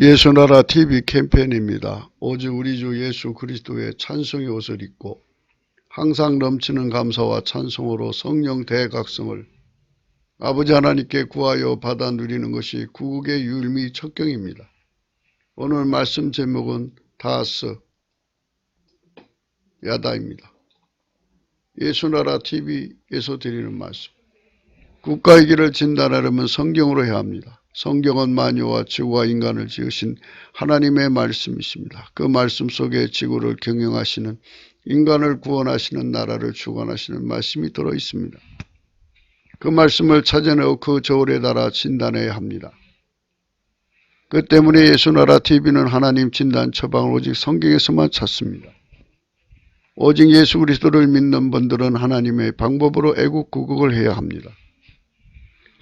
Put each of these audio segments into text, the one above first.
예수나라 TV 캠페인입니다. 오직 우리 주 예수 그리스도의 찬송의 옷을 입고 항상 넘치는 감사와 찬송으로 성령 대각성을 아버지 하나님께 구하여 받아 누리는 것이 구국의 유일미 척경입니다. 오늘 말씀 제목은 다스 야다입니다. 예수나라 TV에서 드리는 말씀. 국가의 길을 진단하려면 성경으로 해야 합니다. 성경은 만유와 지구와 인간을 지으신 하나님의 말씀이십니다. 그 말씀 속에 지구를 경영하시는, 인간을 구원하시는, 나라를 주관하시는 말씀이 들어있습니다. 그 말씀을 찾아내어 그 저울에 달아 진단해야 합니다. 그 때문에 예수나라 TV는 하나님 진단 처방을 오직 성경에서만 찾습니다. 오직 예수 그리스도를 믿는 분들은 하나님의 방법으로 애국구국을 해야 합니다.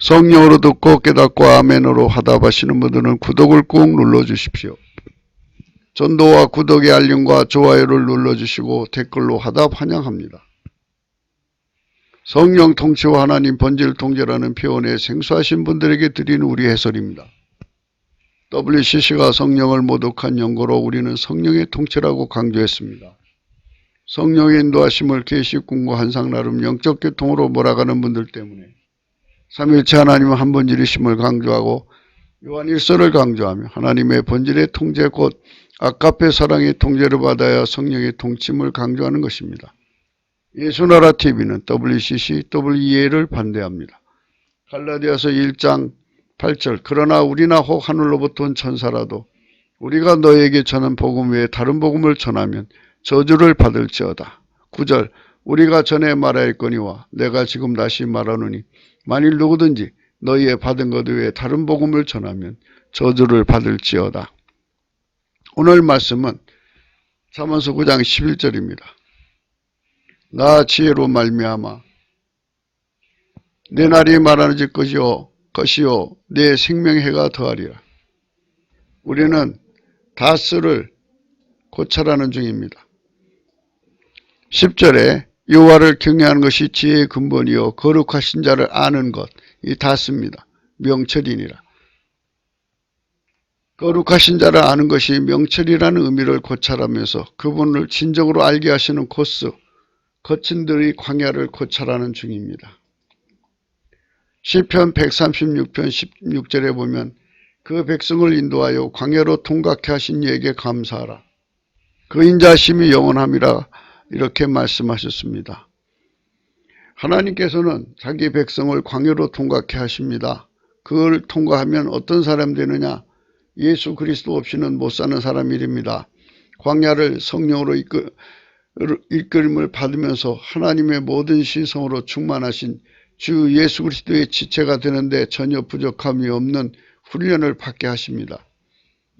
성령으로 듣고 깨닫고 아멘으로 화답하시는 분들은 구독을 꾹 눌러주십시오. 전도와 구독의 알림과 좋아요를 눌러주시고 댓글로 화답 환영합니다. 성령 통치와 하나님 본질 통제라는 표현에 생소하신 분들에게 드리는 우리 해설입니다. WCC가 성령을 모독한 연고로 우리는 성령의 통치라고 강조했습니다. 성령의 인도하심을 계시 꿈과 환상 나름 영적 교통으로 몰아가는 분들 때문에 삼일체 하나님은 한 본질이심을 강조하고 요한 1서를 강조하며 하나님의 본질의 통제 곧 아가페 사랑의 통제를 받아야 성령의 통침을 강조하는 것입니다. 예수나라 TV는 WCC, WEA를 반대합니다. 갈라디아서 1장 8절 그러나 우리나 혹 하늘로부터 온 천사라도 우리가 너에게 전한 복음 외에 다른 복음을 전하면 저주를 받을지어다. 9절 우리가 전에 말하였거니와 내가 지금 다시 말하노니 만일 누구든지 너희의 받은 것 외에 다른 복음을 전하면 저주를 받을지어다. 오늘 말씀은 잠언서 9장 11절입니다. 나 지혜로 말미암아 내 날이 많아질 것이요 내 생명해가 더하리라. 우리는 다스를 고찰하는 중입니다. 10절에 여호와를 경외하는 것이 지혜의 근본이요 거룩하신 자를 아는 것, 이 다스입니다. 명철이니라. 거룩하신 자를 아는 것이 명철이라는 의미를 고찰하면서 그분을 진정으로 알게 하시는 코스, 거친들의 광야를 고찰하는 중입니다. 시편 136편 16절에 보면 그 백성을 인도하여 광야로 통과케 하신 이에게 감사하라. 그 인자심이 영원함이라 이렇게 말씀하셨습니다. 하나님께서는 자기 백성을 광야로 통과케 하십니다. 그걸 통과하면 어떤 사람 되느냐? 예수 그리스도 없이는 못 사는 사람이랍니다. 광야를 성령으로 이끌림을 받으면서 하나님의 모든 신성으로 충만하신 주 예수 그리스도의 지체가 되는데 전혀 부족함이 없는 훈련을 받게 하십니다.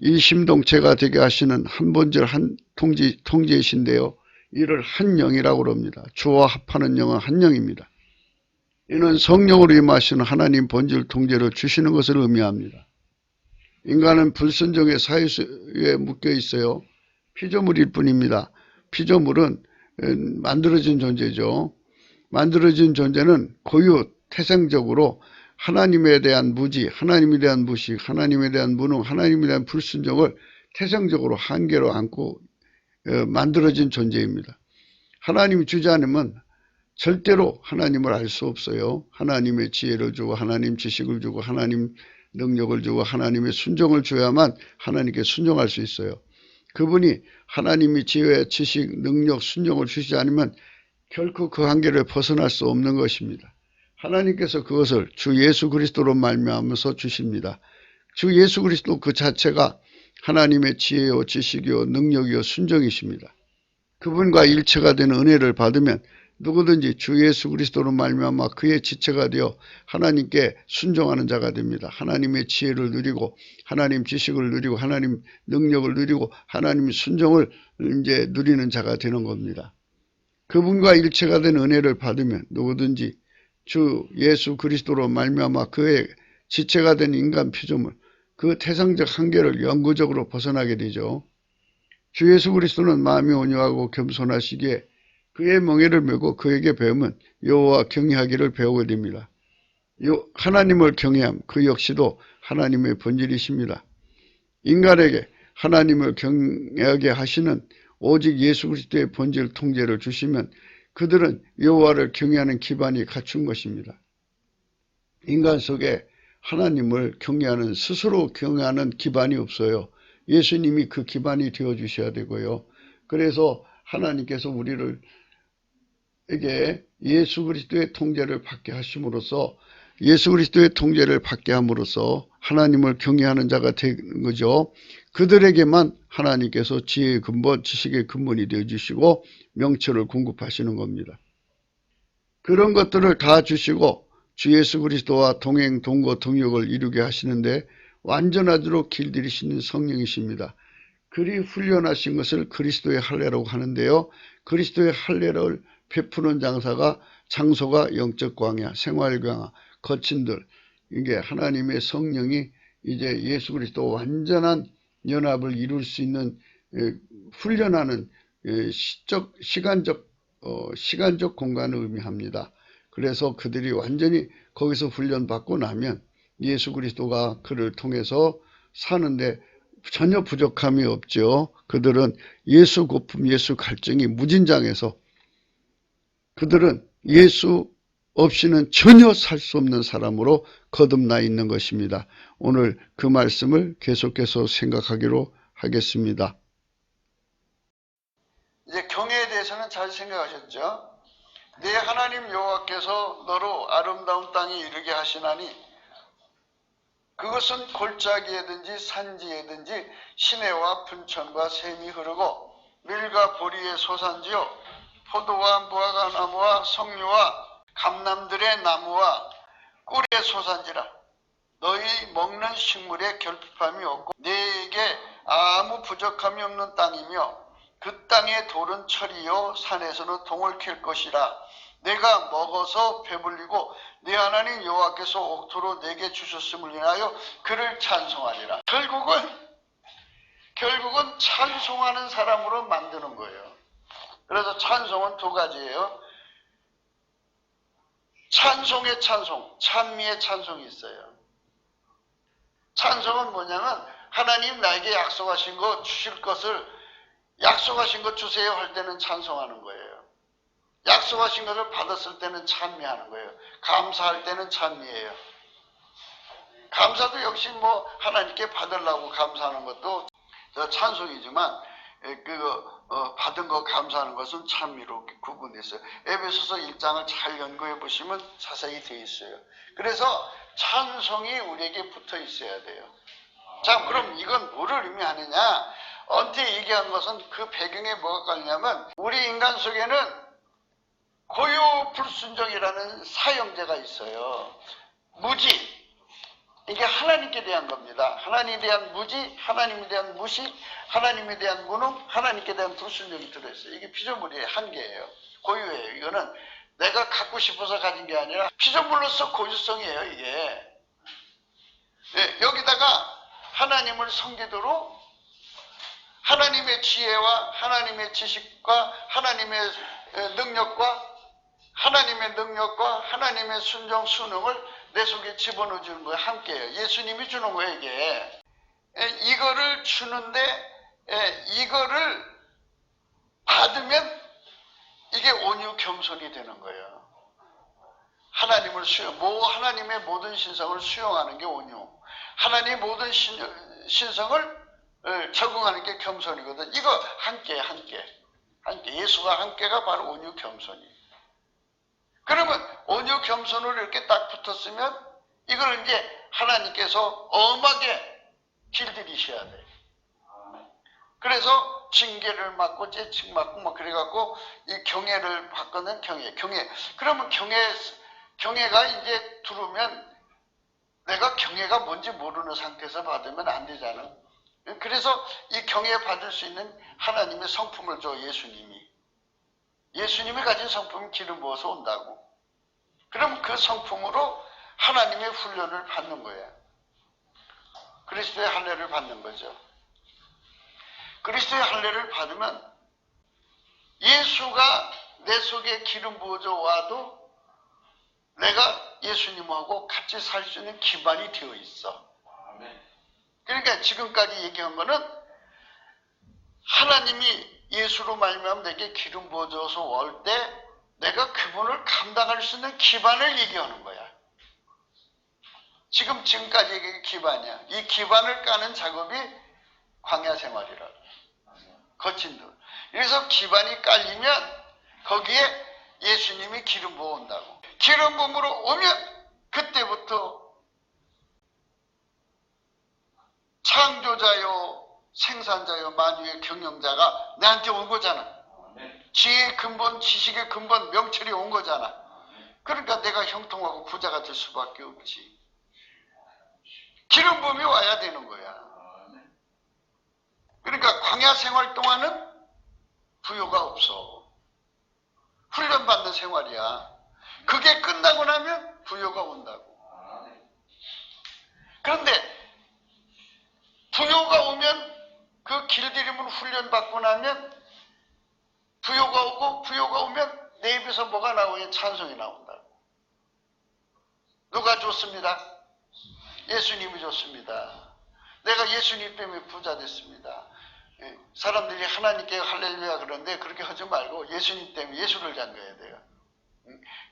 이 심동체가 되게 하시는 한 본질 한 통제이신데요. 이를 한 영이라고 합니다. 주와 합하는 영은 한 영입니다. 이는 성령으로 임하시는 하나님 본질 통제를 주시는 것을 의미합니다. 인간은 불순종의 사유에 묶여 있어요. 피조물일 뿐입니다. 피조물은 만들어진 존재죠. 만들어진 존재는 고유 태생적으로 하나님에 대한 무지, 하나님에 대한 무식, 하나님에 대한 무능, 하나님에 대한 불순종을 태생적으로 한계로 안고 만들어진 존재입니다. 하나님이 주지 않으면 절대로 하나님을 알 수 없어요. 하나님의 지혜를 주고 하나님 지식을 주고 하나님 능력을 주고 하나님의 순종을 줘야만 하나님께 순종할 수 있어요. 그분이 하나님이 지혜, 지식, 능력, 순종을 주시지 않으면 결코 그 한계를 벗어날 수 없는 것입니다. 하나님께서 그것을 주 예수 그리스도로 말미암아서 주십니다. 주 예수 그리스도 그 자체가 하나님의 지혜요 지식이요 능력이요 순종이십니다. 그분과 일체가 되는 은혜를 받으면 누구든지 주 예수 그리스도로 말미암아 그의 지체가 되어 하나님께 순종하는 자가 됩니다. 하나님의 지혜를 누리고 하나님 지식을 누리고 하나님 능력을 누리고 하나님 순종을 이제 누리는 자가 되는 겁니다. 그분과 일체가 된 은혜를 받으면 누구든지 주 예수 그리스도로 말미암아 그의 지체가 된 인간 피조물 그 태생적 한계를 영구적으로 벗어나게 되죠. 주 예수 그리스도는 마음이 온유하고 겸손하시기에 그의 멍에를 메고 그에게 배우면 여호와 경외하기를 배우게 됩니다. 하나님을 경외함 그 역시도 하나님의 본질이십니다. 인간에게 하나님을 경외하게 하시는 오직 예수 그리스도의 본질 통제를 주시면 그들은 여호와를 경외하는 기반이 갖춘 것입니다. 인간 속에 하나님을 경외하는, 스스로 경외하는 기반이 없어요. 예수님이 그 기반이 되어 주셔야 되고요. 그래서 하나님께서 우리를 에게 예수 그리스도의 통제를 받게 하심으로써, 예수 그리스도의 통제를 받게 함으로써 하나님을 경외하는 자가 되는 거죠. 그들에게만 하나님께서 지혜의 근본, 지식의 근본이 되어주시고 명철을 공급하시는 겁니다. 그런 것들을 다 주시고 주 예수 그리스도와 동행, 동거, 동역을 이루게 하시는데 완전하도록 길들이시는 성령이십니다. 그리 훈련하신 것을 그리스도의 할례라고 하는데요. 그리스도의 할례를 베푸는 장소가 영적 광야, 생활 광야, 거친들, 이게 하나님의 성령이 이제 예수 그리스도 완전한 연합을 이룰 수 있는 훈련하는 시간적 공간을 의미합니다. 그래서 그들이 완전히 거기서 훈련받고 나면 예수 그리스도가 그를 통해서 사는데 전혀 부족함이 없죠. 그들은 예수 고품, 예수 갈증이 무진장해서 그들은 예수 없이는 전혀 살 수 없는 사람으로 거듭나 있는 것입니다. 오늘 그 말씀을 계속해서 생각하기로 하겠습니다. 이제 경애에 대해서는 잘 생각하셨죠? 네 하나님 여호와께서 너로 아름다운 땅에 이르게 하시나니 그것은 골짜기에든지 산지에든지 시내와 분천과 샘이 흐르고 밀과 보리의 소산지요 포도와 무화과나무와 석류와 감람들의 나무와 꿀의 소산지라. 너희 먹는 식물에 결핍함이 없고 네게 아무 부족함이 없는 땅이며 그 땅의 돌은 철이요 산에서는 동을 캘 것이라. 내가 먹어서 배불리고 네 하나님 여호와께서 옥토로 내게 주셨음을 인하여 그를 찬송하리라. 결국은 찬송하는 사람으로 만드는 거예요. 그래서 찬송은 두 가지예요. 찬송의 찬송, 찬미의 찬송이 있어요. 찬송은 뭐냐면 하나님 나에게 약속하신 거 주실 것을, 약속하신 것 주세요 할 때는 찬송하는 거예요. 약속하신 것을 받았을 때는 찬미하는 거예요. 감사할 때는 찬미예요. 감사도 역시 뭐 하나님께 받으려고 감사하는 것도 찬송이지만 받은 거 감사하는 것은 찬미로 구분됐어요. 에베소서 1장을 잘 연구해 보시면 자세히 되어 있어요. 그래서 찬송이 우리에게 붙어 있어야 돼요. 자, 그럼 이건 뭐를 의미하느냐? 언제 얘기한 것은 그 배경에 뭐가 깔리냐면 우리 인간 속에는 고요 불순종이라는 사형제가 있어요. 무지, 이게 하나님께 대한 겁니다. 하나님에 대한 무지, 하나님에 대한 무식, 하나님에 대한 무능, 하나님께 대한 불순종이 들어있어요. 이게 피조물의 한계예요. 고유예요. 이거는 내가 갖고 싶어서 가진 게 아니라 피조물로서 고유성이에요. 이게. 네, 여기다가 하나님을 섬기도록 하나님의 지혜와 하나님의 지식과 하나님의 능력과 하나님의 순종, 순응을 내 속에 집어넣어 주는 거예요. 함께해요. 예수님이 주는 거예요, 이게. 이거를 주는데, 이거를 받으면 이게 온유 겸손이 되는 거예요. 하나님을 하나님의 모든 신성을 수용하는 게 온유. 하나님의 모든 신성을 적응하는 게 겸손이거든. 이거 함께. 예수가 함께가 바로 온유 겸손이. 그러면 온유 겸손으로 이렇게 딱 붙었으면 이걸 이제 하나님께서 엄하게 길들이셔야 돼요. 그래서 징계를 받고 재칭 받고 뭐 그래갖고 이 경애를 받거든. 경애. 그러면 경애가 이제 들어오면 내가 경애가 뭔지 모르는 상태에서 받으면 안 되잖아. 그래서 이 경애 받을 수 있는 하나님의 성품을 줘. 예수님이 가진 성품은 기름 부어서 온다고. 그럼 그 성품으로 하나님의 훈련을 받는 거예요. 그리스도의 할례를 받는 거죠. 그리스도의 할례를 받으면 예수가 내 속에 기름 부어져 와도 내가 예수님하고 같이 살 수 있는 기반이 되어 있어. 그러니까 지금까지 얘기한 거는 하나님이 예수로 말미암아 내게 기름 부어줘서 올 때 내가 그분을 감당할 수 있는 기반을 얘기하는 거야. 지금까지 얘기한 기반이야. 이 기반을 까는 작업이 광야 생활이라. 거친 돌. 그래서 기반이 깔리면 거기에 예수님이 기름 부어 온다고. 기름 부음으로 오면 그때부터 창조자요 생산자요 만유의 경영자가 나한테 온 거잖아. 지혜의 근본, 지식의 근본, 명철이 온 거잖아. 그러니까 내가 형통하고 부자가 될 수밖에 없지. 기름 부음이 와야 되는 거야. 그러니까 광야 생활 동안은 부요가 없어. 훈련받는 생활이야. 그게 끝나고 나면 부요가 온다고. 그런데 부요가 오면 그 길들이면 훈련받고 나면 부요가 오고 부요가 오면 내 입에서 뭐가 나오냐? 찬송이 나온다고. 누가 줬습니다? 예수님이 줬습니다. 내가 예수님 때문에 부자 됐습니다. 사람들이 하나님께 할렐루야 그러는데 그렇게 하지 말고 예수님 때문에 예수를 잔거예요 내가.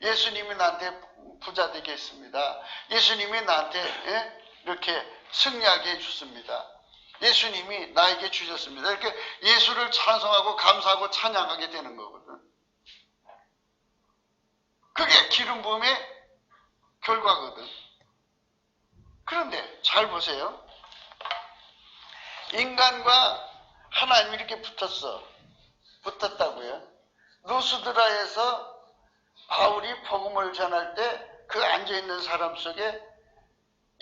예수님이 나한테 부자 되게 했습니다. 예수님이 나한테 이렇게 승리하게 해줬습니다. 예수님이 나에게 주셨습니다. 이렇게 예수를 찬송하고 감사하고 찬양하게 되는 거거든. 그게 기름 부음의 결과거든. 그런데 잘 보세요. 인간과 하나님이 이렇게 붙었다고요. 누스드라에서 바울이 복음을 전할 때 그 앉아있는 사람 속에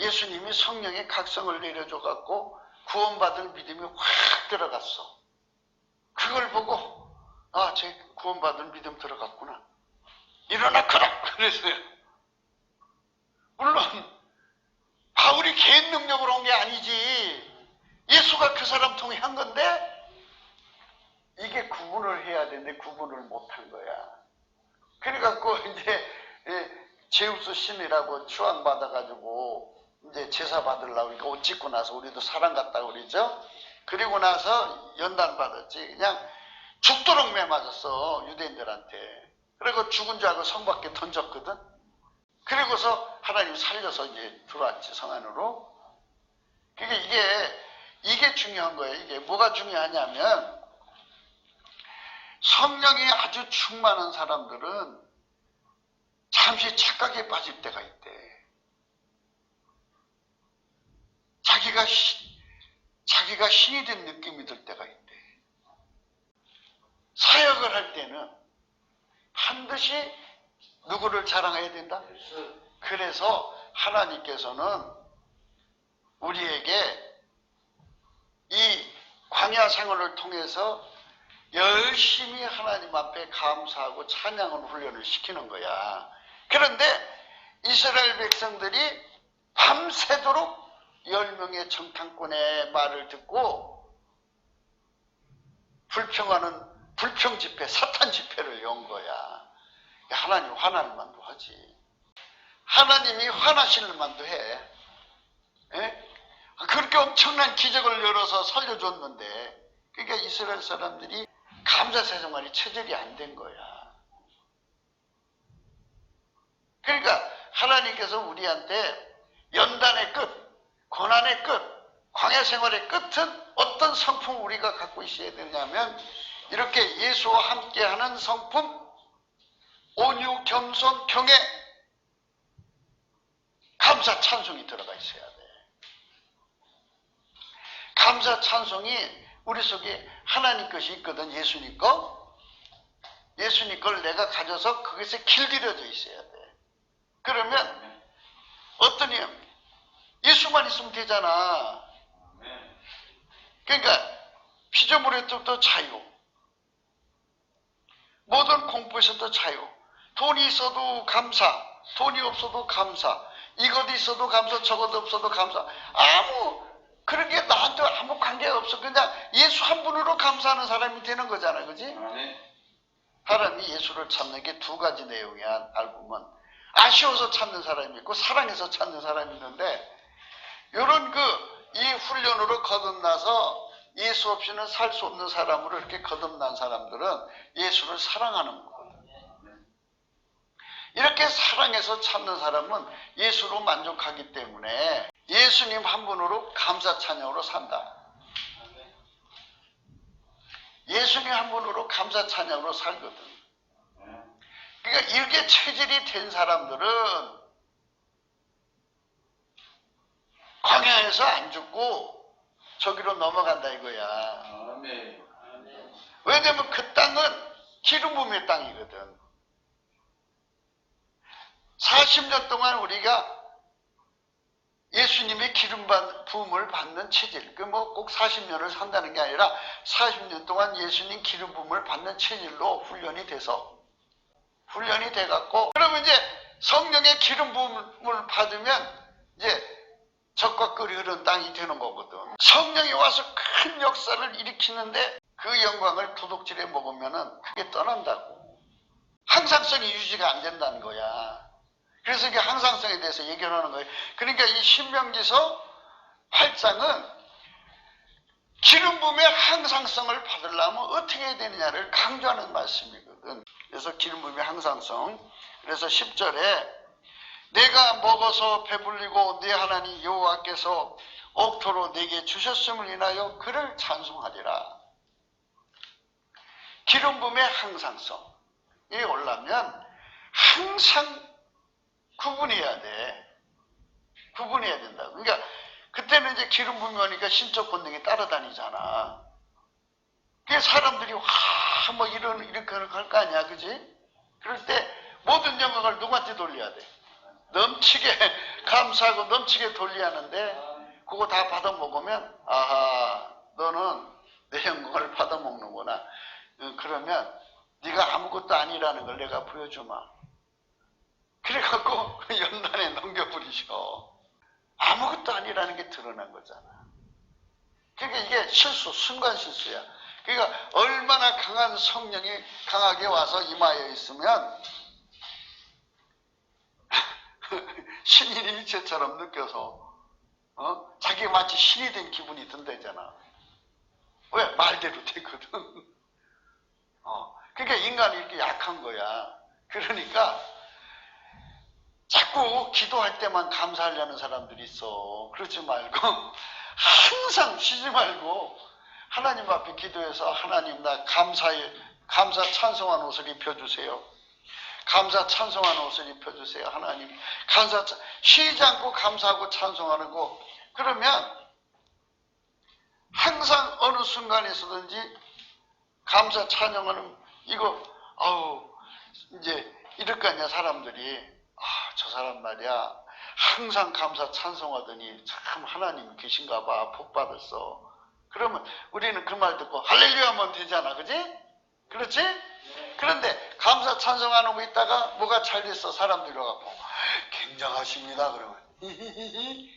예수님이 성령의 각성을 내려줘갖고 구원받을 믿음이 확 들어갔어. 그걸 보고 쟤 구원받을 믿음 들어갔구나. 일어나 커라 그랬어요. 물론 바울이 개인 능력으로 온 게 아니지. 예수가 그 사람 통해 한 건데 이게 구분을 해야 되는데 구분을 못한 거야. 그래갖고 이제 제우스 신이라고 추앙받아가지고 이제 제사 받으려고 그러니까 옷 찢고 나서 우리도 사랑 같다고 그러죠. 그리고 나서 연단 받았지. 그냥 죽도록 매 맞았어 유대인들한테. 그리고 죽은 줄 알고 성 밖에 던졌거든. 그리고서 하나님 살려서 이제 들어왔지 성 안으로. 그러니까 이게 중요한 거예요. 이게 뭐가 중요하냐면 성령이 아주 충만한 사람들은 잠시 착각에 빠질 때가 있대. 자기가 신이 된 느낌이 들 때가 있대. 사역을 할 때는 반드시 누구를 자랑해야 된다? 그래서 하나님께서는 우리에게 이 광야 생활을 통해서 열심히 하나님 앞에 감사하고 찬양하는 훈련을 시키는 거야. 그런데 이스라엘 백성들이 밤새도록 10명의 정탐꾼의 말을 듣고 불평 집회, 사탄 집회를 연 거야. 하나님 화날 만도 하지. 하나님이 화나실 만도 해. 그렇게 엄청난 기적을 열어서 살려줬는데 그러니까 이스라엘 사람들이 감사 생활이 체질이 안 된 거야. 그러니까 하나님께서 우리한테 연단의 끝, 고난의 끝, 광야 생활의 끝은 어떤 성품 우리가 갖고 있어야 되냐면 이렇게 예수와 함께하는 성품, 온유, 겸손, 경애, 감사, 찬송이 들어가 있어야 돼. 감사, 찬송이 우리 속에 하나님 것이 있거든. 예수님 거. 예수님 걸 내가 가져서 거기서 길들여져 있어야 돼. 그러면 어떠냐? 예수만 있으면 되잖아. 그러니까 피조물에서부터 자유. 모든 공부에서도 자유. 돈이 있어도 감사. 돈이 없어도 감사. 이것도 있어도 감사. 저것도 없어도 감사. 그런 게 나한테 아무 관계가 없어. 그냥 예수 한 분으로 감사하는 사람이 되는 거잖아. 그지? 사람이 예수를 찾는 게 두 가지 내용이야. 알고 보면. 아쉬워서 찾는 사람이 있고 사랑해서 찾는 사람이 있는데 이런 이 훈련으로 거듭나서 예수 없이는 살 수 없는 사람으로 이렇게 거듭난 사람들은 예수를 사랑하는 거예요. 이렇게 사랑해서 찾는 사람은 예수로 만족하기 때문에 예수님 한 분으로 감사 찬양으로 산다. 예수님 한 분으로 감사 찬양으로 살거든. 그러니까 이렇게 체질이 된 사람들은 광야에서 안 죽고 저기로 넘어간다 이거야. 왜냐면 그 땅은 기름 부음의 땅이거든. 40년 동안 우리가 예수님의 기름 부음을 받는 체질, 그 뭐 꼭 40년을 산다는 게 아니라 40년 동안 예수님 기름 부음을 받는 체질로 훈련이 돼갖고, 그러면 이제 성령의 기름 부음을 받으면 이제 적과 꿀이 흐르는 땅이 되는 거거든. 성령이 와서 큰 역사를 일으키는데 그 영광을 도둑질해 먹으면은 그게 떠난다고. 항상성이 유지가 안 된다는 거야. 그래서 이게 항상성에 대해서 얘기를 하는 거예요. 그러니까 이 신명기서 8장은 기름 부음의 항상성을 받으려면 어떻게 해야 되느냐를 강조하는 말씀이거든. 그래서 기름 부음의 항상성. 그래서 10절에 내가 먹어서 배불리고 네 하나님 여호와께서 옥토로 내게 주셨음을 인하여 그를 찬송하리라. 기름 부음의 항상성이 오려면 항상 구분해야 돼. 구분해야 된다. 그러니까 그때는 이제 기름 부음이 오니까 신적 본능이 따라다니잖아. 그게 사람들이 뭐 이렇게 할 거 아니야, 그지? 그럴 때 모든 영광을 누구한테 돌려야 돼? 넘치게 감사하고 넘치게 돌려야 하는데 그거 다 받아 먹으면 아하, 너는 내 영광을 받아 먹는구나. 그러면 네가 아무것도 아니라는 걸 내가 보여주마. 그래갖고 연단에 넘겨버리셔. 아무것도 아니라는 게 드러난 거잖아. 그러니까 이게 순간 실수야. 그러니까 얼마나 강한 성령이 강하게 와서 임하여 있으면 신인 일체처럼 느껴서 자기가 마치 신이 된 기분이 든다잖아. 왜? 말대로 되거든. 그러니까 인간이 이렇게 약한 거야. 그러니까 자꾸 기도할 때만 감사하려는 사람들이 있어. 그러지 말고 항상 쉬지 말고 하나님 앞에 기도해서 하나님 나 감사 찬송한 옷을 입혀주세요. 감사 찬송하는 옷을 입혀주세요. 하나님 쉬지 않고 감사하고 찬송하는 거. 그러면 항상 어느 순간에서든지 감사 찬양하는 이거 이제 이럴 거 아니야. 사람들이 저 사람 말이야 항상 감사 찬송하더니 참 하나님 계신가 봐. 복 받았어. 그러면 우리는 그 말 듣고 할렐루야 하면 되잖아. 그지? 그렇지? 그런데 감사 찬송하는 거 있다가 뭐가 잘 됐어. 사람들이 와갖고 굉장하십니다. 그러면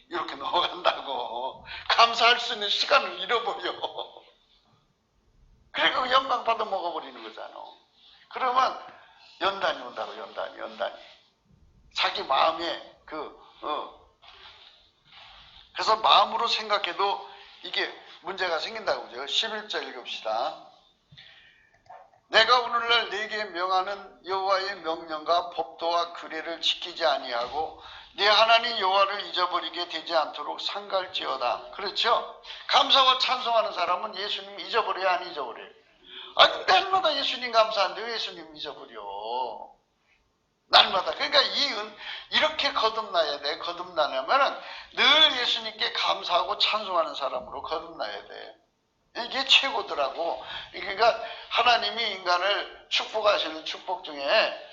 이렇게 넘어간다고. 감사할 수 있는 시간을 잃어버려. 그러니까 영광 받아 먹어버리는 거잖아. 그러면 연단이 온다고. 연단이 자기 마음에 그래서 마음으로 생각해도 이게 문제가 생긴다고 그죠. 11절 읽읍시다. 내가 오늘날 네게 명하는 여호와의 명령과 법도와 규례를 지키지 아니하고 네 하나님 여호와를 잊어버리게 되지 않도록 상갈지어다. 그렇죠? 감사와 찬송하는 사람은 예수님 잊어버려야 안 잊어버려요? 날마다 예수님 감사한데 왜 예수님 잊어버려? 날마다. 그러니까 이렇게 거듭나야 돼. 거듭나려면 늘 예수님께 감사하고 찬송하는 사람으로 거듭나야 돼. 이게 최고더라고. 그러니까 하나님이 인간을 축복하시는 축복 중에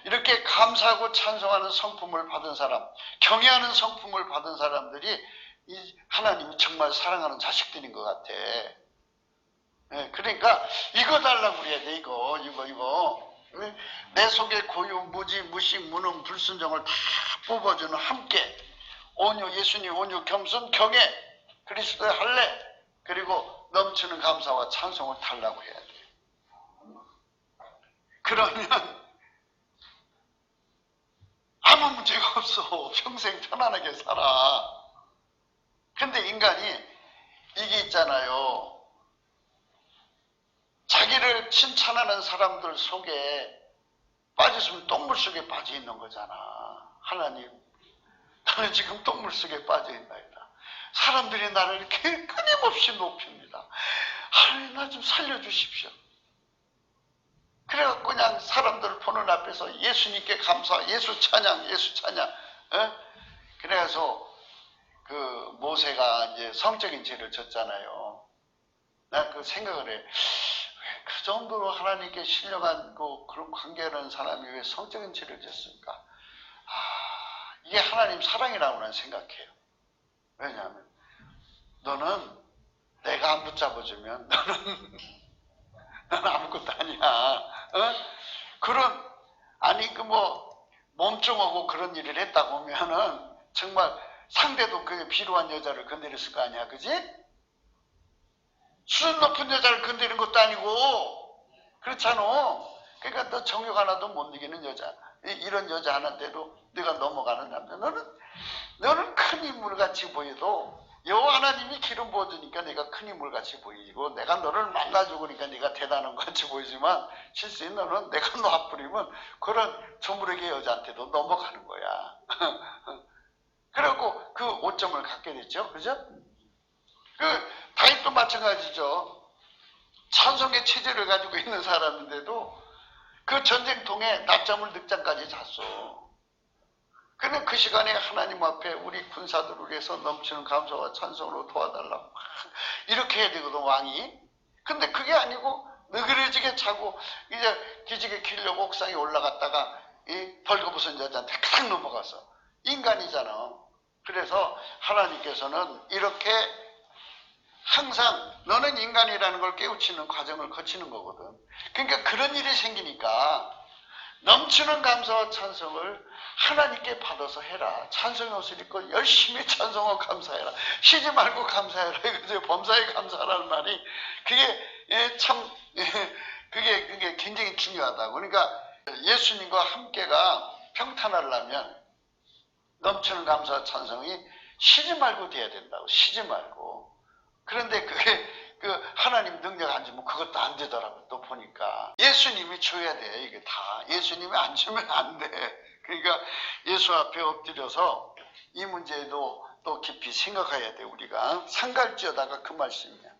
이렇게 감사하고 찬송하는 성품을 받은 사람, 경외하는 성품을 받은 사람들이 하나님이 정말 사랑하는 자식들인 것 같아. 그러니까 이거 달라고 그래야 돼. 이거. 내 속에 고유, 무지, 무식, 무능, 불순종을 다 뽑아주는 함께 온유, 예수님 온유, 겸손, 경외, 그리스도의 할례, 그리고 넘치는 감사와 찬송을 달라고 해야 돼. 그러면 아무 문제가 없어. 평생 편안하게 살아. 근데 인간이 이게 있잖아요. 자기를 칭찬하는 사람들 속에 빠졌으면 똥물 속에 빠져 있는 거잖아. 하나님, 나는 지금 똥물 속에 빠져 있나이다. 사람들이 나를 이렇게 끊임없이 높입니다. 하나님, 나 좀 살려주십시오. 그래갖고 그냥 사람들 보는 앞에서 예수님께 감사, 예수 찬양, 예수 찬양. 그래서 그 모세가 이제 성적인 죄를 졌잖아요. 나 그 생각을 해. 그 정도로 하나님께 신령한 그런 관계하는 사람이 왜 성적인 죄를 졌을까? 이게 하나님 사랑이라고 난 생각해요. 왜냐하면 너는 내가 안 붙잡아주면 너는 아무것도 아니야. 그런 아니 몸종하고 그런 일을 했다 보면은 정말 상대도 그게 필요한 여자를 건드렸을 거 아니야, 그지? 수준 높은 여자를 건드리는 것도 아니고 그렇잖아. 그러니까 너 정욕 하나도 못 이기는 여자, 이런 여자 하나인데도 네가 넘어가는 남자, 너는 큰 인물같이 보여도 여호와 하나님이 기름 부어주니까 내가 큰 인물같이 보이고 내가 너를 만나주고 그러니까 네가 대단한 것 같이 보이지만 실제 너는 내가 놔버리면 그런 조물에게 여자한테도 넘어가는 거야. 그리고 그 오점을 갖게 됐죠. 그죠? 그 다윗도 마찬가지죠. 찬송의 체질을 가지고 있는 사람인데도 그 전쟁통에 낮잠을 늑잠까지 잤어. 근데 그 시간에 하나님 앞에 우리 군사들을 위해서 넘치는 감사와 찬송으로 도와달라고 이렇게 해야 되거든, 왕이. 근데 그게 아니고 느그러지게 자고 이제 기지개 키려고 옥상에 올라갔다가 이 벌거벗은 여자한테 탁 넘어가서. 인간이잖아. 그래서 하나님께서는 이렇게 항상 너는 인간이라는 걸 깨우치는 과정을 거치는 거거든. 그러니까 그런 일이 생기니까 넘치는 감사와 찬송을 하나님께 받아서 해라. 찬송의 옷을 입고 열심히 찬송하고 감사해라. 쉬지 말고 감사해라. 이거죠. 범사에 감사하라는 말이 그게 참 그게 굉장히 중요하다고. 그러니까 예수님과 함께가 평탄하려면 넘치는 감사와 찬송이 쉬지 말고 돼야 된다고. 쉬지 말고. 그런데 그게 하나님 능력 안 주면 그것도 안 되더라고. 또 보니까 예수님이 줘야 돼. 이게 다 예수님이 안 주면 안 돼. 그러니까 예수 앞에 엎드려서 이 문제도 또 깊이 생각해야 돼. 우리가 상갈지어다가 그 말씀이야.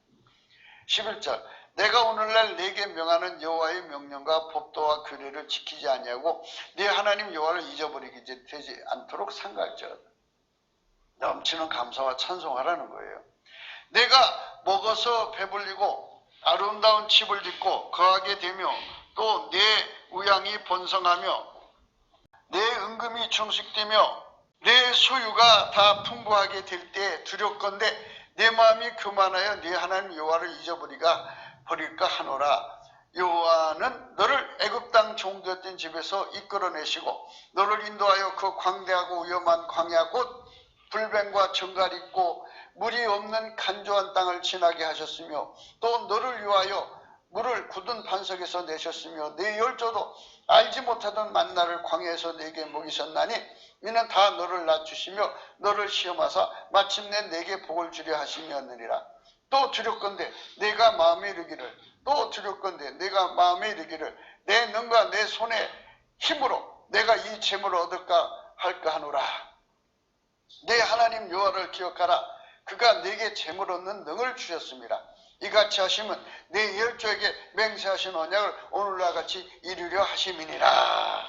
11절 내가 오늘날 네게 명하는 여호와의 명령과 법도와 규례를 지키지 아니하고 네 하나님 여호와를 잊어버리게 되지 않도록 상갈지어다. 넘치는 감사와 찬송하라는 거예요. 내가 먹어서 배불리고 아름다운 집을 짓고 거하게 되며 또 내 우양이 번성하며 내 은금이 충식되며 내 소유가 다 풍부하게 될 때 두렵건대 내 마음이 교만하여 네 하나님 여호와를 잊어버릴까 하노라. 여호와는 너를 애굽 땅 종되었던 집에서 이끌어내시고 너를 인도하여 그 광대하고 위험한 광야 곧 불뱀과 정갈이 있고 물이 없는 간조한 땅을 지나게 하셨으며 또 너를 위하여 물을 굳은 반석에서 내셨으며 내 열조도 알지 못하던 만나를 광야에서 내게 먹이셨나니 이는 다 너를 낮추시며 너를 시험하사 마침내 내게 복을 주려 하심이었느니라. 또 두렵건대 내가 마음에 이르기를 내 능과 내 손의 힘으로 내가 이 재물을 얻을까 할까 하노라. 내 하나님 여호와를 기억하라. 그가 내게 재물 얻는 능을 주셨습니다. 이같이 하시면 내 열조에게 맹세하신 언약을 오늘과 같이 이루려 하심이니라.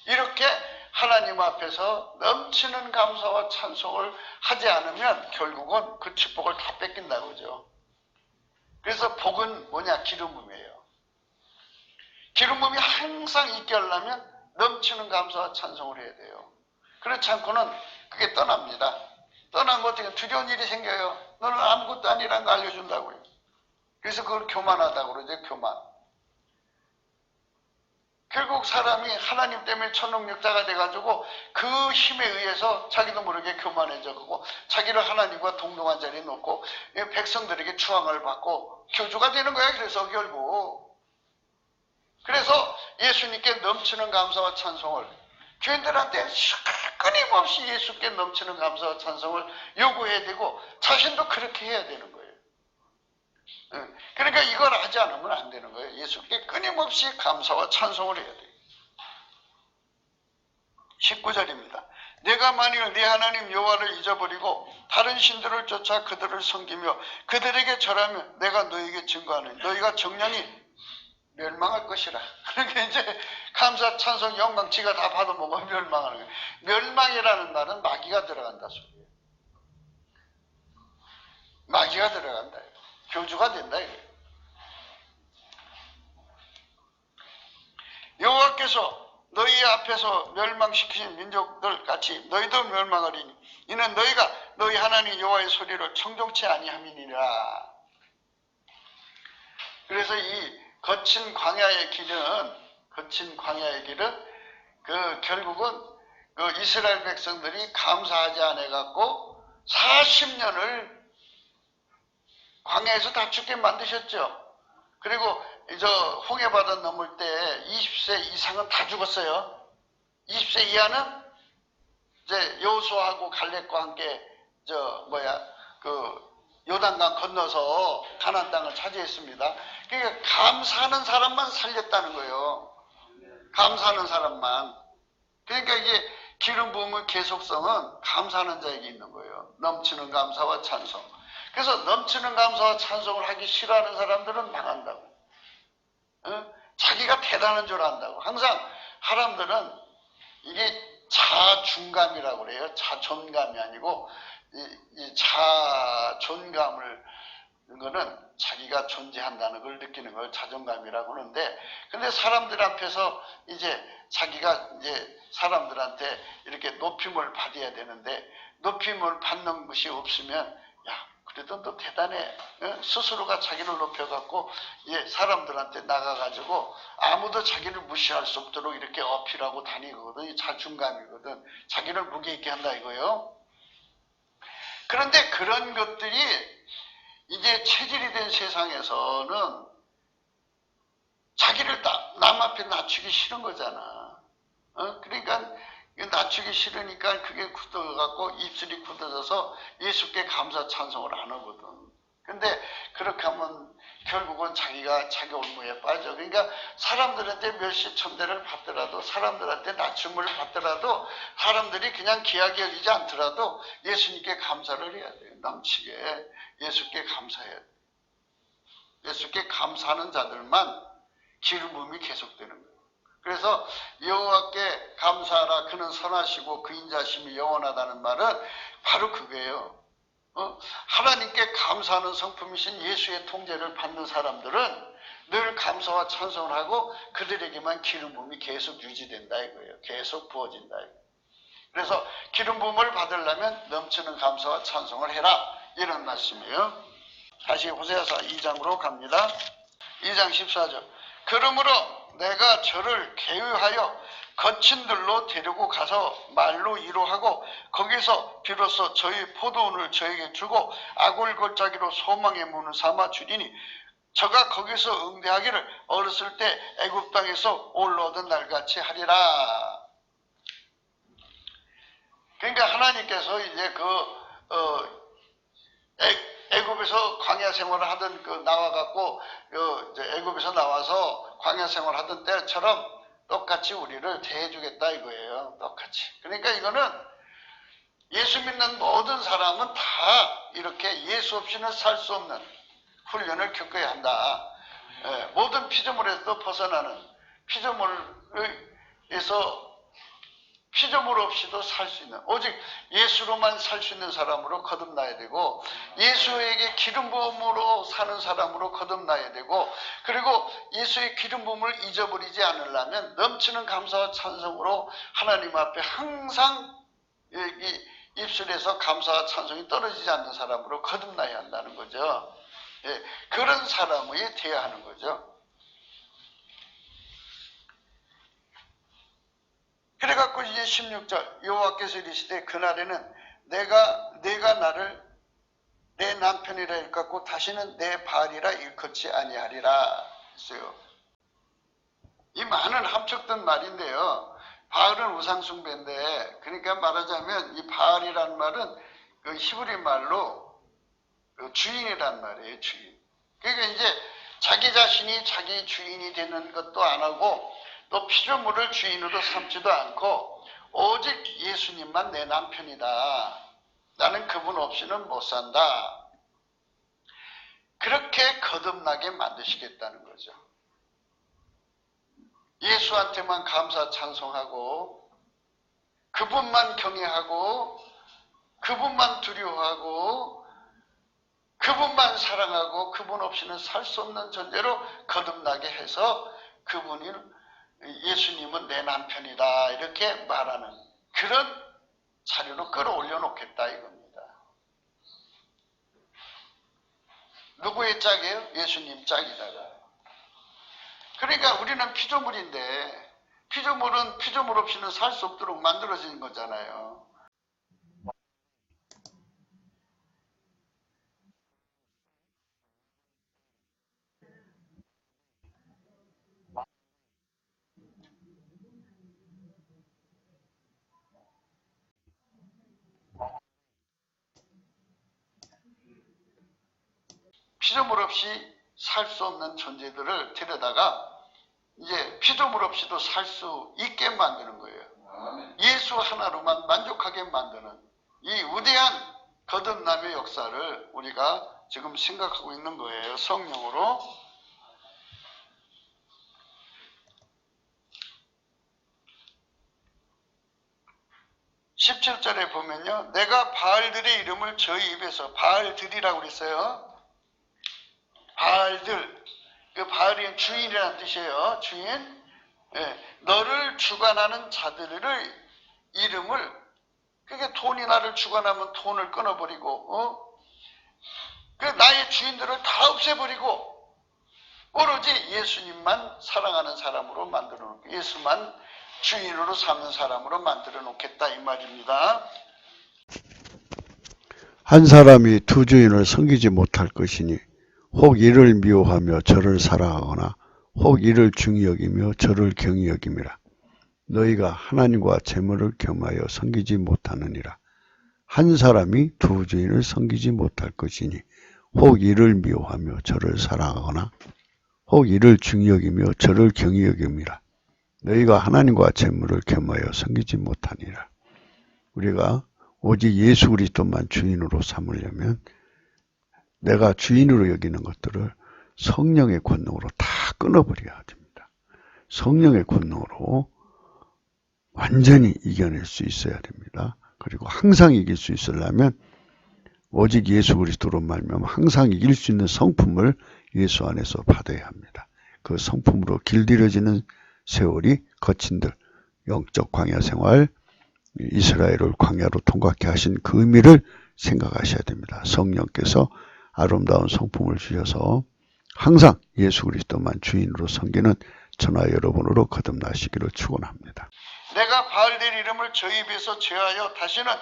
이렇게 하나님 앞에서 넘치는 감사와 찬송을 하지 않으면 결국은 그 축복을 다 뺏긴다고 그러죠. 그래서 복은 뭐냐? 기름 부음이에요. 기름 부음이 항상 있게 하려면 넘치는 감사와 찬송을 해야 돼요. 그렇지 않고는 그게 떠납니다. 떠나면 어떻게 두려운 일이 생겨요. 너는 아무것도 아니라는 거 알려준다고요. 그래서 그걸 교만하다고 그러죠. 교만. 결국 사람이 하나님 때문에 천능력자가 돼가지고 그 힘에 의해서 자기도 모르게 교만해져 가고 자기를 하나님과 동등한 자리에 놓고 백성들에게 추앙을 받고 교주가 되는 거야. 그래서 결국. 그래서 예수님께 넘치는 감사와 찬송을 교인들한테 끊임없이 예수께 넘치는 감사와 찬송을 요구해야 되고 자신도 그렇게 해야 되는 거예요. 그러니까 이걸 하지 않으면 안 되는 거예요. 예수께 끊임없이 감사와 찬송을 해야 돼요. 19절입니다. 내가 만일 네 하나님 여호와를 잊어버리고 다른 신들을 쫓아 그들을 섬기며 그들에게 절하면 내가 너에게 증거하는 너희가 정령이 멸망할 것이라. 그러니까 이제 감사, 찬송, 영광 지가 다 받아먹어 멸망하는 거예요. 멸망이라는 말은 마귀가 들어간다 소리예요. 마귀가 들어간다. 교주가 된다 이거예요. 여호와께서 너희 앞에서 멸망시키신 민족들 같이 너희도 멸망하리니 이는 너희가 너희 하나님 여호와의 소리를 청종치 아니함이니라. 그래서 이 거친 광야의 길은 결국은 그 이스라엘 백성들이 감사하지 않아 갖고 40년을 광야에서 다 죽게 만드셨죠. 그리고 저 홍해바다 넘을 때 20세 이상은 다 죽었어요. 20세 이하는 이제 여호수아하고 갈렙과 함께 요단강 건너서 가나안 땅을 차지했습니다. 그러니까 감사하는 사람만 살렸다는 거예요. 감사하는 사람만. 그러니까 이게 기름 부음의 계속성은 감사하는 자에게 있는 거예요. 넘치는 감사와 찬송. 그래서 넘치는 감사와 찬송을 하기 싫어하는 사람들은 망한다고. 자기가 대단한 줄 안다고. 항상 사람들은 이게 자중감이라고 그래요. 자존감이 아니고 이 자존감을 거는 자기가 존재한다는 걸 느끼는 걸 자존감이라고 하는데, 근데 사람들 앞에서 이제 자기가 이제 사람들한테 이렇게 높임을 받아야 되는데 높임을 받는 것이 없으면 야 그래도 너 대단해. 스스로가 자기를 높여갖고 사람들한테 나가가지고 아무도 자기를 무시할 수 없도록 이렇게 어필하고 다니거든. 자존감이거든. 자기를 무게 있게 한다 이거예요. 그런데 그런 것들이 이제 체질이 된 세상에서는 자기를 남 앞에 낮추기 싫은 거잖아. 그러니까 낮추기 싫으니까 그게 굳어갖고 입술이 굳어져서 예수께 감사 찬송을 안 하거든. 근데 그렇게 하면 결국은 자기가 자기 올무에 빠져. 그러니까 사람들한테 멸시천대를 받더라도, 사람들한테 낮춤을 받더라도, 사람들이 그냥 귀하게 여기지 않더라도 예수님께 감사를 해야 돼요. 넘치게 예수께 감사해야 돼요. 예수께 감사하는 자들만 기름 부음이 계속되는 거예요. 그래서 여호와께 감사하라 그는 선하시고 그 인자심이 영원하다는 말은 바로 그거예요. 하나님께 감사하는 성품이신 예수의 통제를 받는 사람들은 늘 감사와 찬송을 하고 그들에게만 기름 부음이 계속 유지된다 이거예요. 계속 부어진다 이거예요. 그래서 기름 부음을 받으려면 넘치는 감사와 찬송을 해라 이런 말씀이에요. 다시 호세아서 2장으로 갑니다. 2장 14절. 그러므로 내가 저를 계유하여 거친 들로 데리고 가서 말로 위로하고 거기서 비로소 저희 포도원을 저에게 주고 아굴 골짜기로 소망의 문을 삼아 주리니 저가 거기서 응대하기를 어렸을 때 애굽 땅에서 올라오던 날같이 하리라. 그러니까 하나님께서 이제 애굽에서 광야 생활을 하던 나와갖고 애굽에서 나와서 광야 생활을 하던 때처럼 똑같이 우리를 대해주겠다 이거예요. 똑같이. 그러니까 이거는 예수 믿는 모든 사람은 다 이렇게 예수 없이는 살 수 없는 훈련을 겪어야 한다. 모든 피조물에서도 벗어나는 피조물 없이도 살 수 있는, 오직 예수로만 살 수 있는 사람으로 거듭나야 되고, 예수에게 기름 부음으로 사는 사람으로 거듭나야 되고, 그리고 예수의 기름 부음을 잊어버리지 않으려면 넘치는 감사와 찬송으로 하나님 앞에 항상 입술에서 감사와 찬송이 떨어지지 않는 사람으로 거듭나야 한다는 거죠. 그런 사람이 되어야 하는 거죠. 그래갖고 이제 16절 여호와께서 이르시되 그날에는 내가 나를 내 남편이라 일컫고 다시는 내 바알이라 일컫지 아니하리라 했어요. 이 많은 함축된 말인데요. 바알은 우상숭배인데, 그러니까 말하자면 이 바알이라는 말은 그 히브리 말로 그 주인이란 말이에요, 주인. 그러니까 이제 자기 자신이 자기 주인이 되는 것도 안 하고 또 피조물을 주인으로 삼지도 않고 오직 예수님만 내 남편이다. 나는 그분 없이는 못 산다. 그렇게 거듭나게 만드시겠다는 거죠. 예수한테만 감사 찬송하고 그분만 경외하고 그분만 두려워하고 그분만 사랑하고 그분 없이는 살 수 없는 존재로 거듭나게 해서 그분이 예수님은 내 남편이다 이렇게 말하는 그런 자리로 끌어올려 놓겠다 이겁니다. 누구의 짝이에요? 예수님 짝이다가. 그러니까 우리는 피조물인데 피조물은 피조물 없이는 살 수 없도록 만들어진 거잖아요. 피조물 없이 살 수 없는 존재들을 데려다가 이제 피조물 없이도 살 수 있게 만드는 거예요. 예수 하나로만 만족하게 만드는 이 위대한 거듭남의 역사를 우리가 지금 생각하고 있는 거예요. 성령으로. 17절에 보면요. 내가 바알들의 이름을 저희 입에서 바알들이라고 그랬어요. 바알들. 그 바알이 주인이라는 뜻이에요. 주인. 예, 너를 주관하는 자들의 이름을 그게 돈이 나를 주관하면 돈을 끊어버리고 그 나의 주인들을 다 없애버리고 오로지 예수님만 사랑하는 사람으로 만들어 놓고 예수만 주인으로 삼는 사람으로 만들어 놓겠다 이 말입니다. 한 사람이 두 주인을 섬기지 못할 것이니 혹 이를 미워하며 저를 사랑하거나 혹 이를 중히 여기며 저를 경히 여김이라. 너희가 하나님과 재물을 겸하여 섬기지 못하느니라. 한 사람이 두 주인을 섬기지 못할 것이니 혹 이를 미워하며 저를 사랑하거나 혹 이를 중히 여기며 저를 경히 여김이라. 너희가 하나님과 재물을 겸하여 섬기지 못하니라. 우리가 오직 예수 그리스도만 주인으로 삼으려면 내가 주인으로 여기는 것들을 성령의 권능으로 다 끊어버려야 됩니다. 성령의 권능으로 완전히 이겨낼 수 있어야 됩니다. 그리고 항상 이길 수 있으려면 오직 예수 그리스도로 말미암아 항상 이길 수 있는 성품을 예수 안에서 받아야 합니다. 그 성품으로 길들여지는 세월이 거친들 영적 광야 생활 이스라엘을 광야로 통과케 하신 그 의미를 생각하셔야 됩니다. 성령께서 아름다운 성품을 주셔서 항상 예수 그리스도만 주인으로 섬기는 저나 여러분으로 거듭나시기를 축원합니다. 내가 바알들 이름을 저 입에서 제하여 다시는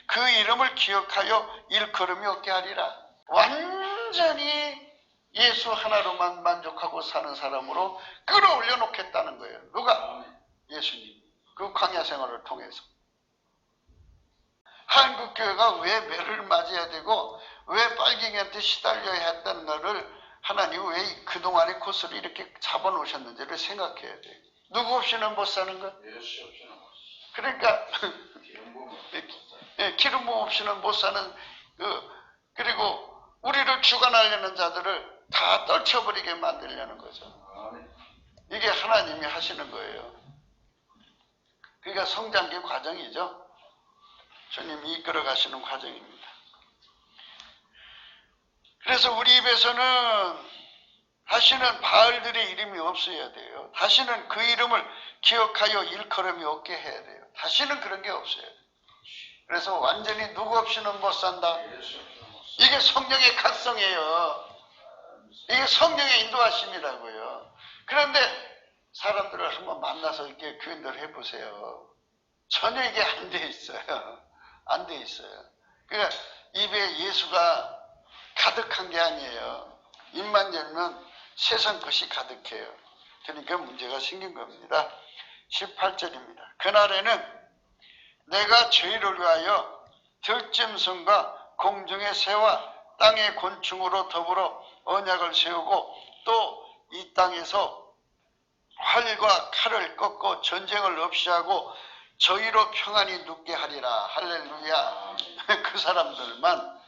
그 이름을 기억하여 일컬음이 없게 하리라. 완전히 예수 하나로만 만족하고 사는 사람으로 끌어올려 놓겠다는 거예요. 누가? 예수님. 그 광야 생활을 통해서. 한국교회가 왜 매를 맞아야 되고 왜 빨갱이한테 시달려야 했다는 것을 하나님 왜 그동안의 코스를 이렇게 잡아놓으셨는지를 생각해야 돼요. 누구 없이는 못 사는 것? 예수 없이는 못 사는. 그러니까 기름 부음 없이는 못 사는 그리고 우리를 주관하려는 자들을 다 떨쳐버리게 만들려는 거죠. 이게 하나님이 하시는 거예요. 그러니까 성장기 과정이죠. 주님이 이끌어 가시는 과정입니다. 그래서 우리 입에서는 다시는 바알들의 이름이 없어야 돼요. 다시는 그 이름을 기억하여 일컬음이 없게 해야 돼요. 다시는 그런 게 없어야 돼요. 그래서 완전히 누구 없이는 못 산다. 이게 성령의 각성이에요. 이게 성령의 인도하심이라고요. 그런데 사람들을 한번 만나서 이렇게 교인들 해보세요. 전혀 이게 안 돼 있어요. 안 돼 있어요. 그러니까 입에 예수가 가득한 게 아니에요. 입만 열면 세상 것이 가득해요. 그러니까 문제가 생긴 겁니다. 18절입니다. 그날에는 내가 저희를 위하여 들짐승과 공중의 새와 땅의 곤충으로 더불어 언약을 세우고 또 이 땅에서 활과 칼을 꺾고 전쟁을 없이 하고 저희로 평안히 눕게 하리라. 할렐루야. 그 사람들만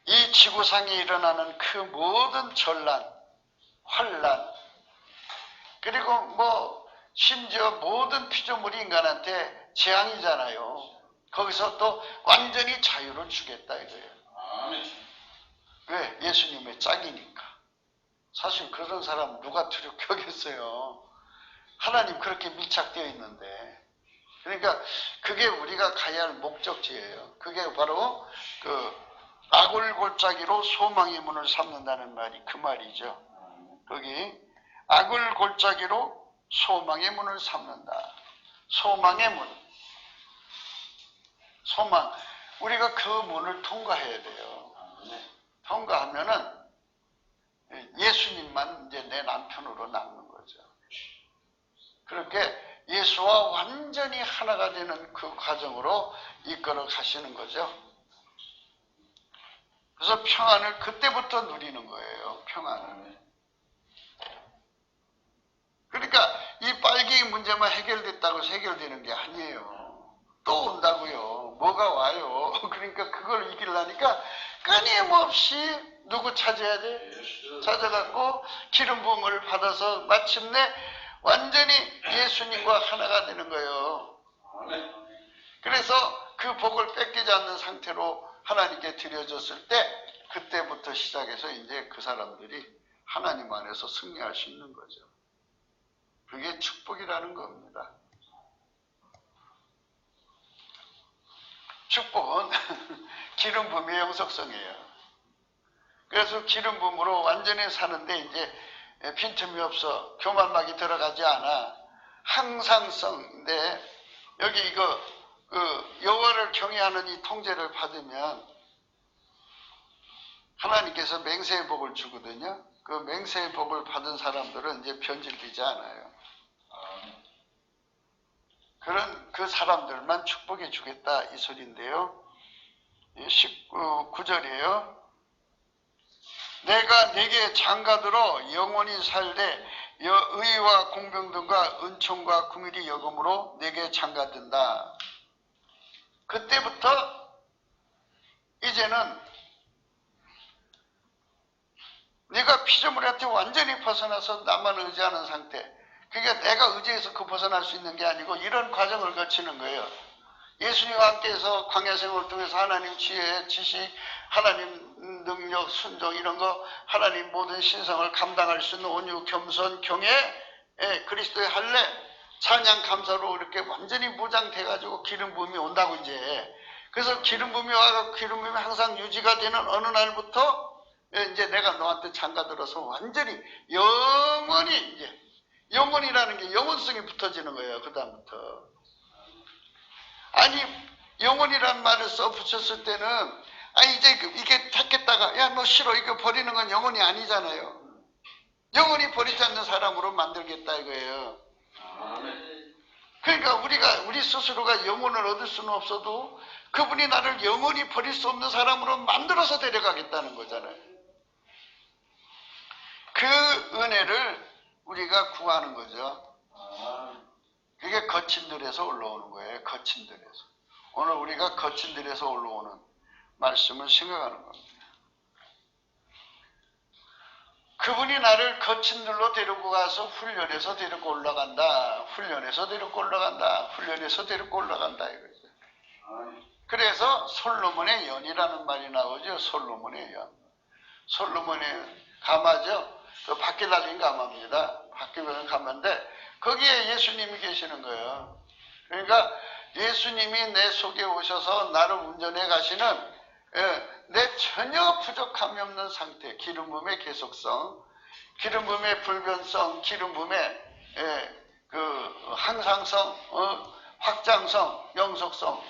이 지구상에 일어나는 그 모든 전란, 환란, 그리고 뭐 심지어 모든 피조물이 인간한테 재앙이잖아요. 거기서 또 완전히 자유를 주겠다 이거예요. 왜? 예수님의 짝이니까. 사실 그런 사람 누가 두렵겠어요. 하나님 그렇게 밀착되어 있는데. 그러니까 그게 우리가 가야 할 목적지예요. 그게 바로 그 아굴골짜기로 소망의 문을 삼는다는 말이 그 말이죠. 거기 아굴골짜기로 소망의 문을 삼는다. 소망의 문. 소망. 우리가 그 문을 통과해야 돼요. 통과하면은 예수님만 이제 내 남편으로 남는 거죠. 그렇게 예수와 완전히 하나가 되는 그 과정으로 이끌어 가시는 거죠. 그래서 평안을 그때부터 누리는 거예요. 평안을. 그러니까 이 빨갱이 문제만 해결됐다고 해서 해결되는 게 아니에요. 또 온다고요. 뭐가 와요. 그러니까 그걸 이기려니까 끊임없이 누구 찾아야 돼? 찾아갖고 기름 부음을 받아서 마침내 완전히 예수님과 하나가 되는 거예요. 그래서 그 복을 뺏기지 않는 상태로 하나님께 드려졌을 때 그때부터 시작해서 이제 그 사람들이 하나님 안에서 승리할 수 있는 거죠. 그게 축복이라는 겁니다. 축복은 기름 부음의 영속성이에요. 그래서 기름 부음으로 완전히 사는데 이제 빈틈이 없어. 교만막이 들어가지 않아. 항상성인데 여기 이거 여호와를 경외하는 이 통제를 받으면 하나님께서 맹세의 복을 주거든요. 그 맹세의 복을 받은 사람들은 이제 변질되지 않아요. 그런 그 사람들만 축복해 주겠다 이 소리인데요. 19절이에요. 내가 네게 장가들어 영원히 살되 의와 공평등과 은총과 긍휼이 여금으로 네게 장가든다. 그때부터 이제는 네가 피조물한테 완전히 벗어나서 나만 의지하는 상태. 그러니까 내가 의지해서 그 벗어날 수 있는 게 아니고 이런 과정을 거치는 거예요. 예수님과 함께해서 광야 생활을 통해서 하나님 지혜, 지식, 하나님 능력, 순종 이런 거 하나님 모든 신성을 감당할 수 있는 온유, 겸손, 경애, 그리스도의 할례, 찬양, 감사로 이렇게 완전히 무장돼가지고 기름 부음이 온다고 이제. 그래서 기름 부음이 와서 기름 부음이 항상 유지가 되는 어느 날부터 이제 내가 너한테 장가들어서 완전히 영원히 이제 영원이라는 게 영원성이 붙어지는 거예요. 그 다음부터. 아니 영원이란 말을 써붙였을 때는 이제 이게 찾겠다가 야 너 싫어 이거 버리는 건 영원이 아니잖아요. 영원히 버리지 않는 사람으로 만들겠다 이거예요. 그러니까 우리 스스로가 영혼을 얻을 수는 없어도 그분이 나를 영원히 버릴 수 없는 사람으로 만들어서 데려가겠다는 거잖아요. 그 은혜를 우리가 구하는 거죠. 그게 거친 들에서 올라오는 거예요. 거친 들에서. 오늘 우리가 거친 들에서 올라오는 말씀을 생각하는 겁니다. 그분이 나를 거친 들로 데리고 가서 훈련해서 데리고 올라간다. 훈련해서 데리고 올라간다. 훈련해서 데리고 올라간다 이거죠. 그래서 솔로몬의 연이라는 말이 나오죠. 솔로몬의 연. 솔로몬의 가마죠. 그 바퀴 달린 가마입니다. 바퀴 달린 가마인데 거기에 예수님이 계시는 거예요. 그러니까 예수님이 내 속에 오셔서 나를 운전해 가시는 내 전혀 부족함이 없는 상태, 기름 부음의 계속성, 기름 부음의 불변성, 기름 부음의 그 항상성, 확장성, 영속성,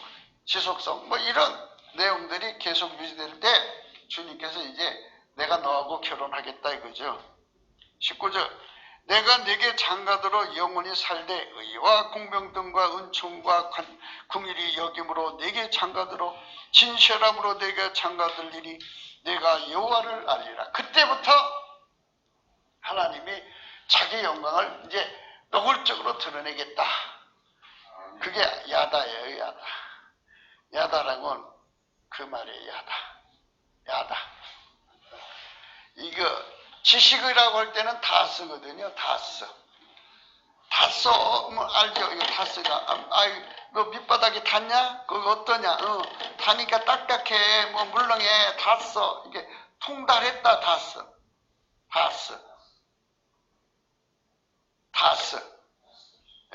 지속성 뭐 이런 내용들이 계속 유지될 때 주님께서 이제 내가 너하고 결혼하겠다 이거죠. 19절 내가 네게 장가들어 영원히 살되 의와 공평등과 은총과 긍휼히 여김으로 네게 장가들어 진실함으로 네게 장가들리니 내가 여호와를 알리라. 그때부터 하나님이 자기 영광을 이제 노골적으로 드러내겠다. 그게 야다예요. 야다. 야다라는 건 그 말이에요. 야다. 이거 지식이라고 할 때는 다 쓰거든요. 다 써. 뭐 알죠? 이거 다 쓰가. 너 밑바닥이 닿냐? 그거 어떠냐? 닿으니까 딱딱해. 뭐 물렁해. 다 써. 이게 통달했다. 다 써. 다 써.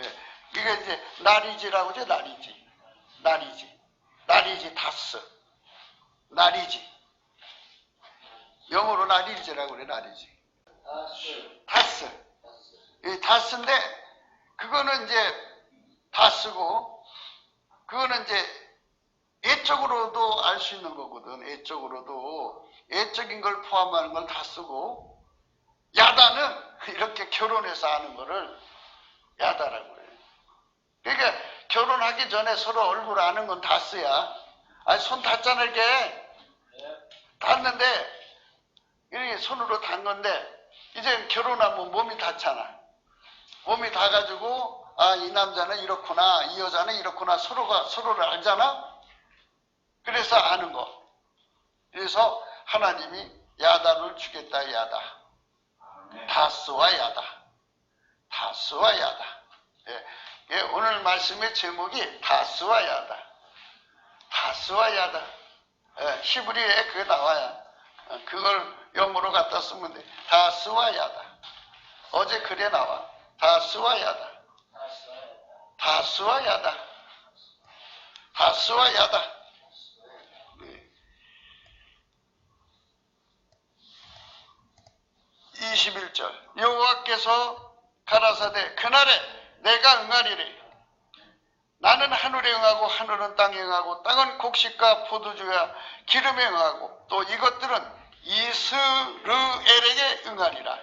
예. 이게 이제 나리지라고 하죠. 나리지 다 써. 나리지. 영어로 나리지라고 그래. 나리지. 다스인데 그거는 이제 다 쓰고 그거는 이제 애적으로도 알 수 있는 거거든. 애적인 걸 포함하는 걸 다 쓰고 야다는 이렇게 결혼해서 하는 거를 야다라고 그래요. 그러니까 결혼하기 전에 서로 얼굴 아는 건 다 써야. 아니 손 닿잖아 이렇게. 닿는데 이렇게 손으로 닿은 건데 이제 결혼하면 몸이 닿잖아. 몸이 닿아가지고 이 남자는 이렇구나 이 여자는 이렇구나 서로가 서로를 알잖아. 그래서 아는 거. 그래서 하나님이 야다를 주겠다. 야다. 다스와 야다. 예, 오늘 말씀의 제목이 다스와 야다. 예, 히브리어에 그게 나와요. 그걸 영어로 갖다 쓰면 돼. 다스와 야다. 어제 글에 나와. 다스와 야다. 21절 여호와께서 가라사대 그날에 내가 응하리래. 나는 하늘에 응하고 하늘은 땅에 응하고 땅은 곡식과 포도주와 기름에 응하고 또 이것들은 이스르엘에게 응하리라.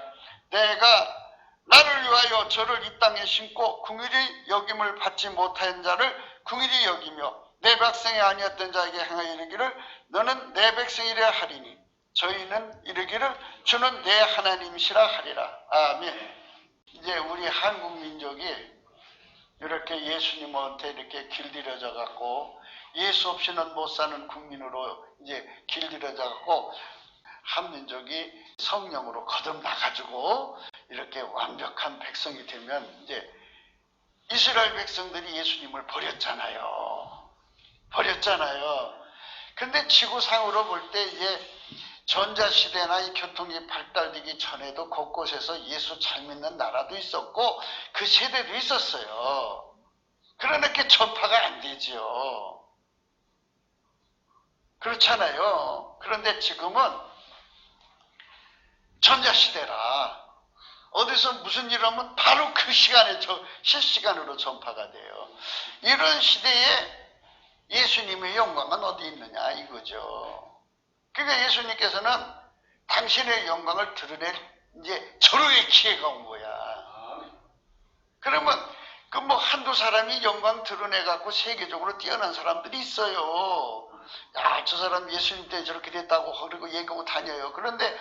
내가 나를 위하여 저를 이 땅에 심고 긍휼히 여김을 받지 못한 자를 긍휼히 여기며 내 백성이 아니었던 자에게 행하여 이르기를 너는 내 백성이라 하리니 저희는 이르기를 주는 내 하나님이시라 하리라. 아멘. 이제 우리 한국 민족이 이렇게 예수님한테 이렇게 길들여져 갖고 예수 없이는 못 사는 국민으로 이제 길들여져 갖고 한민족이 성령으로 거듭나가지고 이렇게 완벽한 백성이 되면 이제 이스라엘 백성들이 예수님을 버렸잖아요. 근데 지구상으로 볼 때 이제 전자시대나 이 교통이 발달되기 전에도 곳곳에서 예수 잘 믿는 나라도 있었고 그 세대도 있었어요. 그러나 이렇게 전파가 안 되죠. 그렇잖아요. 그런데 지금은 전자시대라 어디서 무슨 일 하면 바로 그 시간에 실시간으로 전파가 돼요. 이런 시대에 예수님의 영광은 어디 있느냐 이거죠. 그러니까 예수님께서는 당신의 영광을 드러낼 이제 절호의 기회가 온 거야. 그러면 그 뭐 한두 사람이 영광 드러내 갖고 세계적으로 뛰어난 사람들이 있어요. 야, 저 사람 예수님 때 저렇게 됐다고 그리고 얘기하고 다녀요. 그런데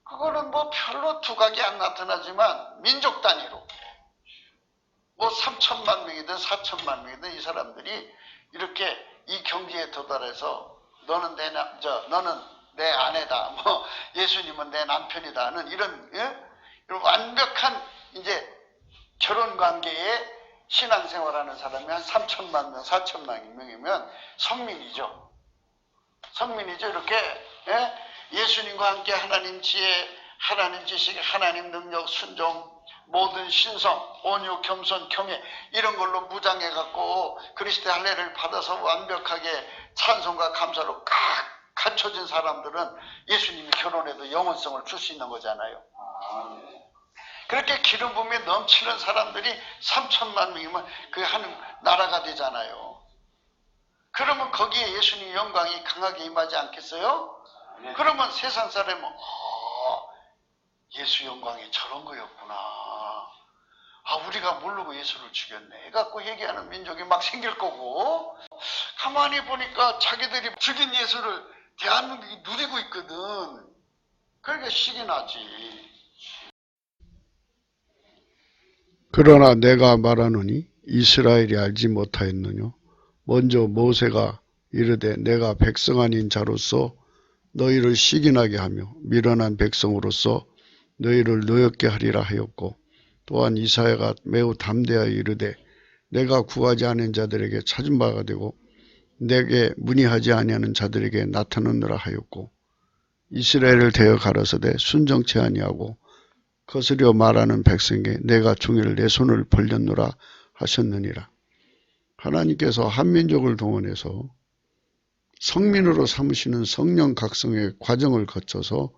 그거는 뭐 별로 두각이 안 나타나지만 민족 단위로 뭐 3천만 명이든 4천만 명이든 이 사람들이 이렇게 이 경지에 도달해서 너는 내 아내다. 뭐 예수님은 내 남편이다는 이런 이런 완벽한 이제 결혼 관계에 신앙생활하는 사람이 한 3천만 명, 4천만 명이면 성민이죠. 이렇게 예수님과 함께 하나님 지혜, 하나님 지식, 하나님 능력, 순종, 모든 신성, 온유, 겸손, 경애 이런 걸로 무장해 갖고 그리스도의 할례를 받아서 완벽하게 찬송과 감사로 꽉 갖춰진 사람들은 예수님이 결혼해도 영원성을 줄 수 있는 거잖아요. 그렇게 기름 부음에 넘치는 사람들이 3천만 명이면 그 한 나라가 되잖아요. 그러면 거기에 예수님 영광이 강하게 임하지 않겠어요? 그러면 세상 사람은 예수 영광이 저런 거였구나. 아, 우리가 모르고 예수를 죽였네 해갖고 얘기하는 민족이 막 생길 거고, 가만히 보니까 자기들이 죽인 예수를 대한민국이 누리고 있거든. 그러니까 식이 나지. 그러나 내가 말하노니 이스라엘이 알지 못하였느뇨. 먼저 모세가 이르되 내가 백성 아닌 자로서 너희를 시기나게 하며 미련한 백성으로서 너희를 노엽게 하리라 하였고, 또한 이사야가 매우 담대하여 이르되 내가 구하지 않은 자들에게 찾은 바가 되고 내게 문의하지 아니하는 자들에게 나타나느라 하였고, 이스라엘을 대어 가라사대 순정치 아니하고 거스려 말하는 백성에게 내가 종일 내 손을 벌렸노라 하셨느니라. 하나님께서 한민족을 동원해서 성민으로 삼으시는 성령 각성의 과정을 거쳐서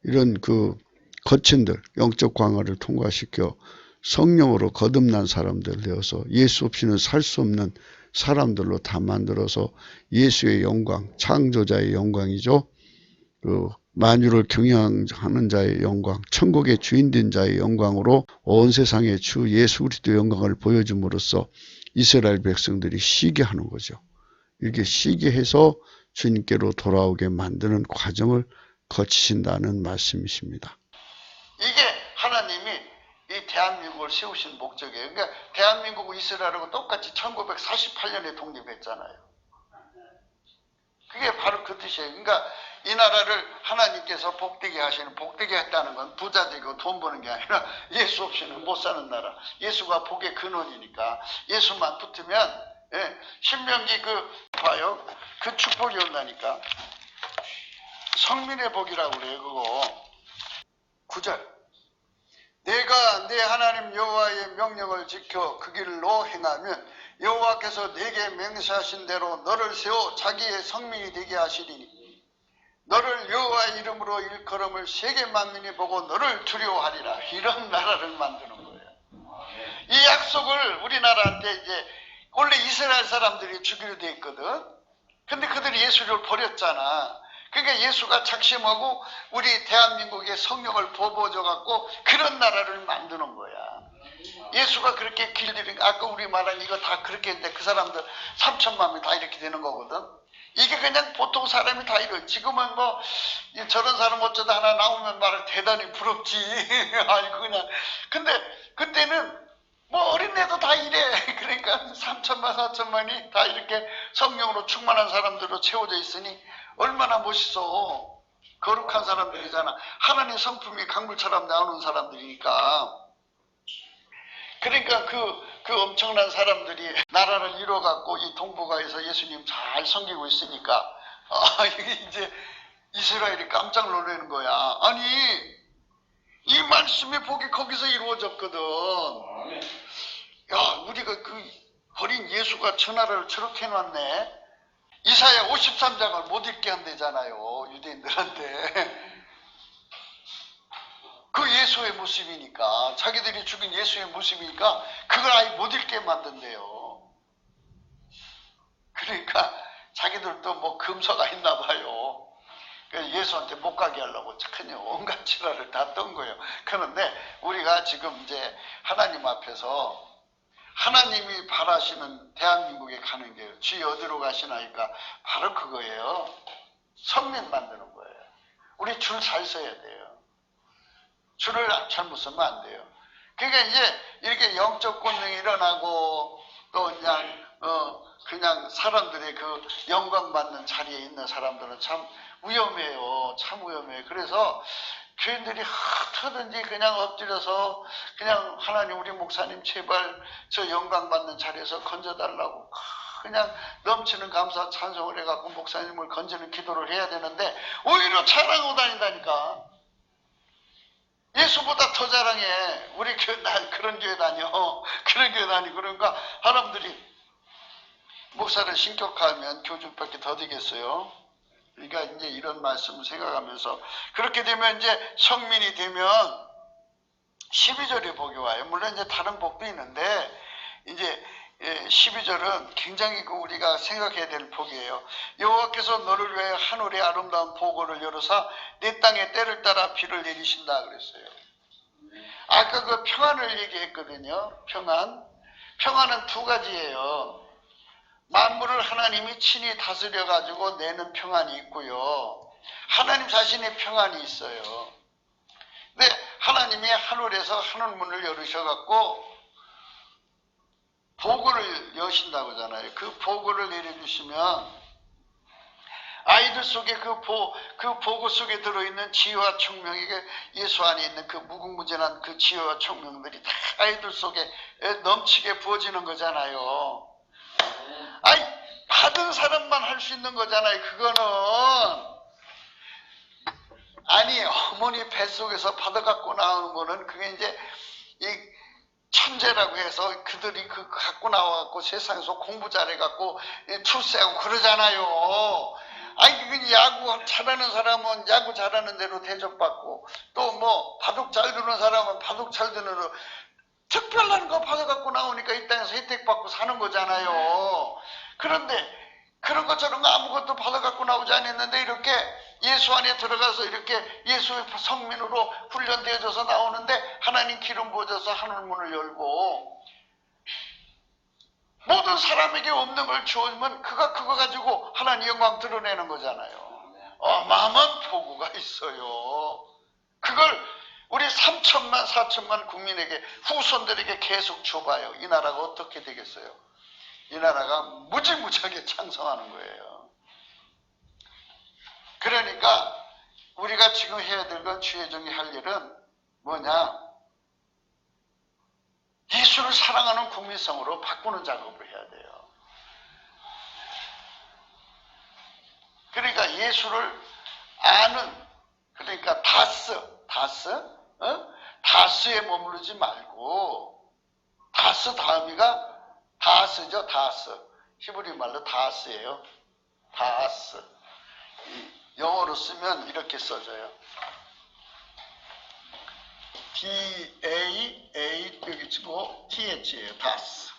이런 그 거친들, 영적 광화를 통과시켜 성령으로 거듭난 사람들 되어서 예수 없이는 살 수 없는 사람들로 다 만들어서 예수의 영광, 창조자의 영광이죠. 그 만유를 경영하는 자의 영광, 천국의 주인된 자의 영광으로 온 세상에 주 예수 그리스도의 영광을 보여줌으로써 이스라엘 백성들이 시기하는 거죠. 이렇게 시기해서 주님께로 돌아오게 만드는 과정을 거치신다는 말씀이십니다. 이게 하나님이 이 대한민국을 세우신 목적이에요. 그러니까 대한민국은 이스라엘하고 똑같이 1948년에 독립했잖아요. 그게 바로 그 뜻이에요. 그러니까 이 나라를 하나님께서 복되게 하시는, 복되게 했다는 건 부자 되고 돈 버는 게 아니라 예수 없이는 못 사는 나라. 예수가 복의 근원이니까 예수만 붙으면, 예, 신명기 봐요. 그 축복이 온다니까. 성민의 복이라고 그래요. 그거 9절. 내가 내 하나님 여호와의 명령을 지켜 그 길로 행하면 여호와께서 내게 맹세하신 대로 너를 세워 자기의 성민이 되게 하시리니 너를 여호와의 이름으로 일컬음을 세계 만민이 보고 너를 두려워하리라. 이런 나라를 만드는 거예요. 이 약속을 우리나라한테 이제 원래 이스라엘 사람들이 주기로 돼 있거든. 근데 그들이 예수를 버렸잖아. 그러니까 예수가 작심하고 우리 대한민국에 성령을 부어줘 갖고 그런 나라를 만드는 거야. 예수가 그렇게 길들인, 아까 우리 말한 이거 다 그렇게 했는데 그 사람들 3천만 명 다 이렇게 되는 거거든. 이게 그냥 보통 사람이 다 이래. 지금은 뭐 저런 사람 어쩌다 하나 나오면 말을 대단히 부럽지. 아이고 그냥. 근데 그때는 뭐 어린애도 다 이래. 그러니까 3천만 4천만이 다 이렇게 성령으로 충만한 사람들로 채워져 있으니 얼마나 멋있어. 거룩한 사람들이잖아. 하나님의 성품이 강물처럼 나오는 사람들이니까. 그러니까 그 엄청난 사람들이 나라를 이뤄갖고 이 동북아에서 예수님 잘 섬기고 있으니까 이게 이제 이스라엘이 깜짝 놀라는 거야. 아니 이 말씀의 복이 거기서 이루어졌거든. 야, 우리가 그 버린 예수가 저 나라를 저렇게 해놨네. 이사야 53장을 못 읽게 한대잖아요, 유대인들한테. 그 예수의 모습이니까, 자기들이 죽인 예수의 모습이니까 그걸 아예 못 읽게 만든대요. 그러니까 자기들도 뭐 금서가 있나 봐요. 예수한테 못 가게 하려고 그냥 온갖 지랄을 다 떤 거예요. 그런데 우리가 지금 이제 하나님 앞에서 하나님이 바라시는 대한민국에 가는 게 주여 어디로 가시나니까 바로 그거예요. 성민 만드는 거예요. 우리 줄 잘 서야 돼요. 줄을 잘못 서면 안 돼요. 그러니까 이제 이렇게 영적 권능이 일어나고 또 그냥 사람들의 그 영광 받는 자리에 있는 사람들은 참 위험해요. 참 위험해요. 그래서 교인들이 어떻게든지 그냥 엎드려서 그냥 하나님 우리 목사님 제발 저 영광 받는 자리에서 건져달라고 그냥 넘치는 감사 찬송을 해갖고 목사님을 건지는 기도를 해야 되는데 오히려 자랑하고 다닌다니까. 예수보다 더 자랑해. 우리 교회 난 그런 교회 다녀. 그런 교회 다니고. 그러니까 사람들이 목사를 신격화하면 교주밖에 더 되겠어요. 그러니까 이제 이런 말씀을 생각하면서 그렇게 되면 이제 성민이 되면 12절에 복이 와요. 물론 이제 다른 복도 있는데 이제 12절은 굉장히 우리가 생각해야 될 복이에요. 여호와께서 너를 위하여 하늘의 아름다운 보고를 열어사 내 땅에 때를 따라 비를 내리신다 그랬어요. 아까 그 평안을 얘기했거든요. 평안은 두 가지예요. 만물을 하나님이 친히 다스려 가지고 내는 평안이 있고요. 하나님 자신의 평안이 있어요. 근데 하나님이 하늘에서 하늘문을 열으셔 갖고 보고를 여신다고 하잖아요. 그 보고를 내려주시면 아이들 속에 그 보고 속에 들어있는 지혜와 총명에게 예수 안에 있는 그 무궁무진한 그 지혜와 총명들이 다 아이들 속에 넘치게 부어지는 거잖아요. 아니, 받은 사람만 할 수 있는 거잖아요. 그거는. 아니, 어머니 뱃속에서 받아갖고 나오는 거는 그게 이제 이 천재라고 해서 그들이 그 갖고 나와갖고 세상에서 공부 잘해갖고 출세하고 그러잖아요. 아니, 그 야구 잘하는 사람은 야구 잘하는 대로 대접받고 또 뭐 바둑 잘 두는 사람은 바둑 잘 두는 대로 특별한 거 받아갖고 나오니까 이 땅에서 혜택받고 사는 거잖아요. 그런데 그런 것처럼 아무것도 받아갖고 나오지 않았는데 이렇게 예수 안에 들어가서 이렇게 예수의 성민으로 훈련되어져서 나오는데 하나님 기름 부어져서 하늘문을 열고 모든 사람에게 없는 걸 주어주면 그거 가지고 하나님 영광 드러내는 거잖아요. 어마어마한 보고가 있어요. 그걸 우리 3천만 4천만 국민에게 후손들에게 계속 줘봐요. 이 나라가 어떻게 되겠어요? 이 나라가 무지무지하게 창성하는 거예요. 그러니까 우리가 지금 해야 될 건 주혜정이 할 일은 뭐냐? 예수를 사랑하는 국민성으로 바꾸는 작업을 해야 돼요. 그러니까 예수를 아는, 그러니까 다스에 머무르지 말고, 다스 다음이가 다스죠, 다스. 히브리 말로 다스예요. 다스. 영어로 쓰면 이렇게 써져요. D-A-A 여기 치고 T-H예요. 다스.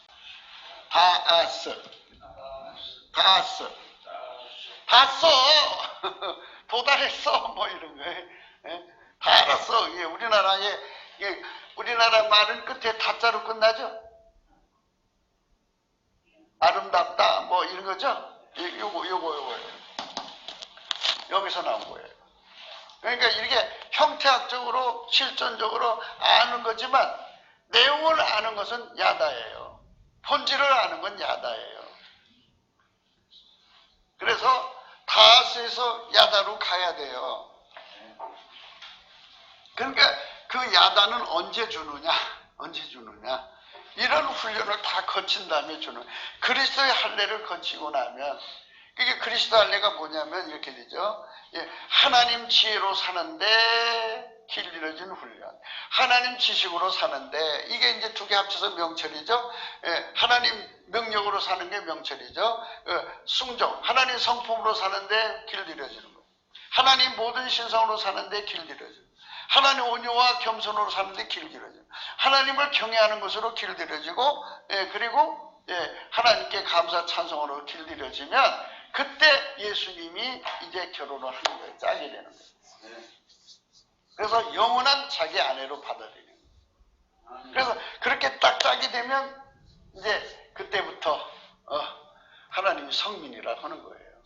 다써. 도달했어. 뭐 이런 거예요. 다 알았어. 우리나라 말은 끝에 다자로 끝나죠. 아름답다 뭐 이런 거죠. 요거 여기서 나온 거예요. 그러니까 이렇게 형태학적으로 실존적으로 아는 거지만 내용을 아는 것은 야다예요. 본질을 아는 건 야다예요. 그래서 다스에서 야다로 가야 돼요. 그러니까 그 야다는 언제 주느냐? 이런 훈련을 다 거친 다음에 주는 그리스도의 할례를 거치고 나면 이게 그리스도 할례가 뭐냐면 이렇게 되죠. 하나님 지혜로 사는데 길들여진 훈련, 하나님 지식으로 사는데 이게 이제 두 개 합쳐서 명철이죠. 하나님 명령으로 사는 게 명철이죠. 순종, 하나님 성품으로 사는데 길들여지는 거, 하나님 모든 신성으로 사는데 길들여지는 거, 하나님 온유와 겸손으로 사는데 길들여지는 거, 하나님을 경외하는 것으로 길들여지고 그리고 하나님께 감사 찬송으로 길들여지면 그때 예수님이 이제 결혼을 하는 거예요. 짝이 되는 거예요. 그래서 영원한 자기 아내로 받아들이는 거예요. 그래서 그렇게 딱 짝이 되면 이제 그때부터 하나님이 성민이라고 하는 거예요.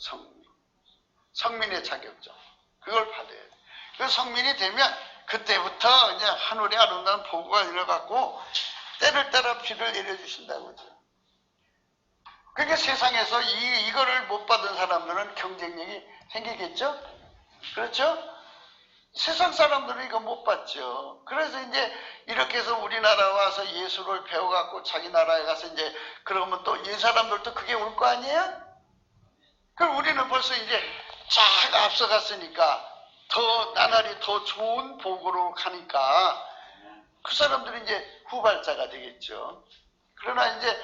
성민의 자격증. 그걸 받아야 돼요. 그 성민이 되면 그때부터 이제 하늘의 아름다운 보고가 일어갖고 때를 따라 비를 내려주신다고 하죠. 그러니까 세상에서 이거를 못 받은 사람들은 경쟁력이 생기겠죠? 그렇죠? 세상 사람들은 이거 못 받죠. 그래서 이제 이렇게 해서 우리나라 와서 예수를 배워갖고 자기 나라에 가서 이제 그러면 또 이 사람들도 그게 올 거 아니에요? 그럼 우리는 벌써 이제 쫙 앞서갔으니까 더 나날이 더 좋은 복으로 가니까 그 사람들이 이제 후발자가 되겠죠. 그러나 이제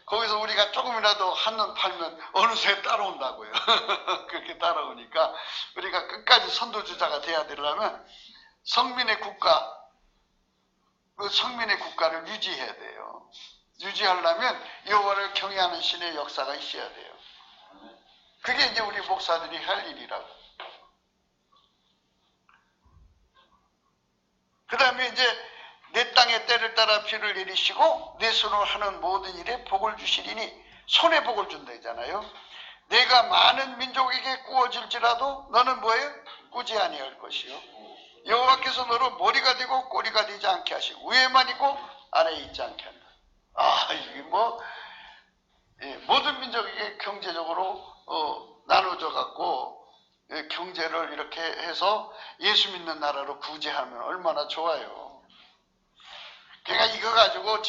거기서 우리가 조금이라도 한눈 팔면 어느새 따라온다고요. 그렇게 따라오니까 우리가 끝까지 선도주자가 돼야 되려면 성민의 국가를 유지해야 돼요. 유지하려면 여호와를 경외하는 신의 역사가 있어야 돼요. 그게 이제 우리 목사들이 할 일이라고. 그 다음에 이제 내 땅에 때를 따라 비를 내리시고 내 손으로 하는 모든 일에 복을 주시리니 손에 복을 준다잖아요. 내가 많은 민족에게 꾸어질지라도 너는 뭐예요? 꾸지 아니할 것이요. 여호와께서 너로 머리가 되고 꼬리가 되지 않게 하시고 위에만 있고 아래에 있지 않게 한다. 이게 모든 민족에게 경제적으로 나눠져 갖고 경제를 이렇게 해서 예수 믿는 나라로 구제하면 얼마나 좋아요. 그러니까 이거 가지고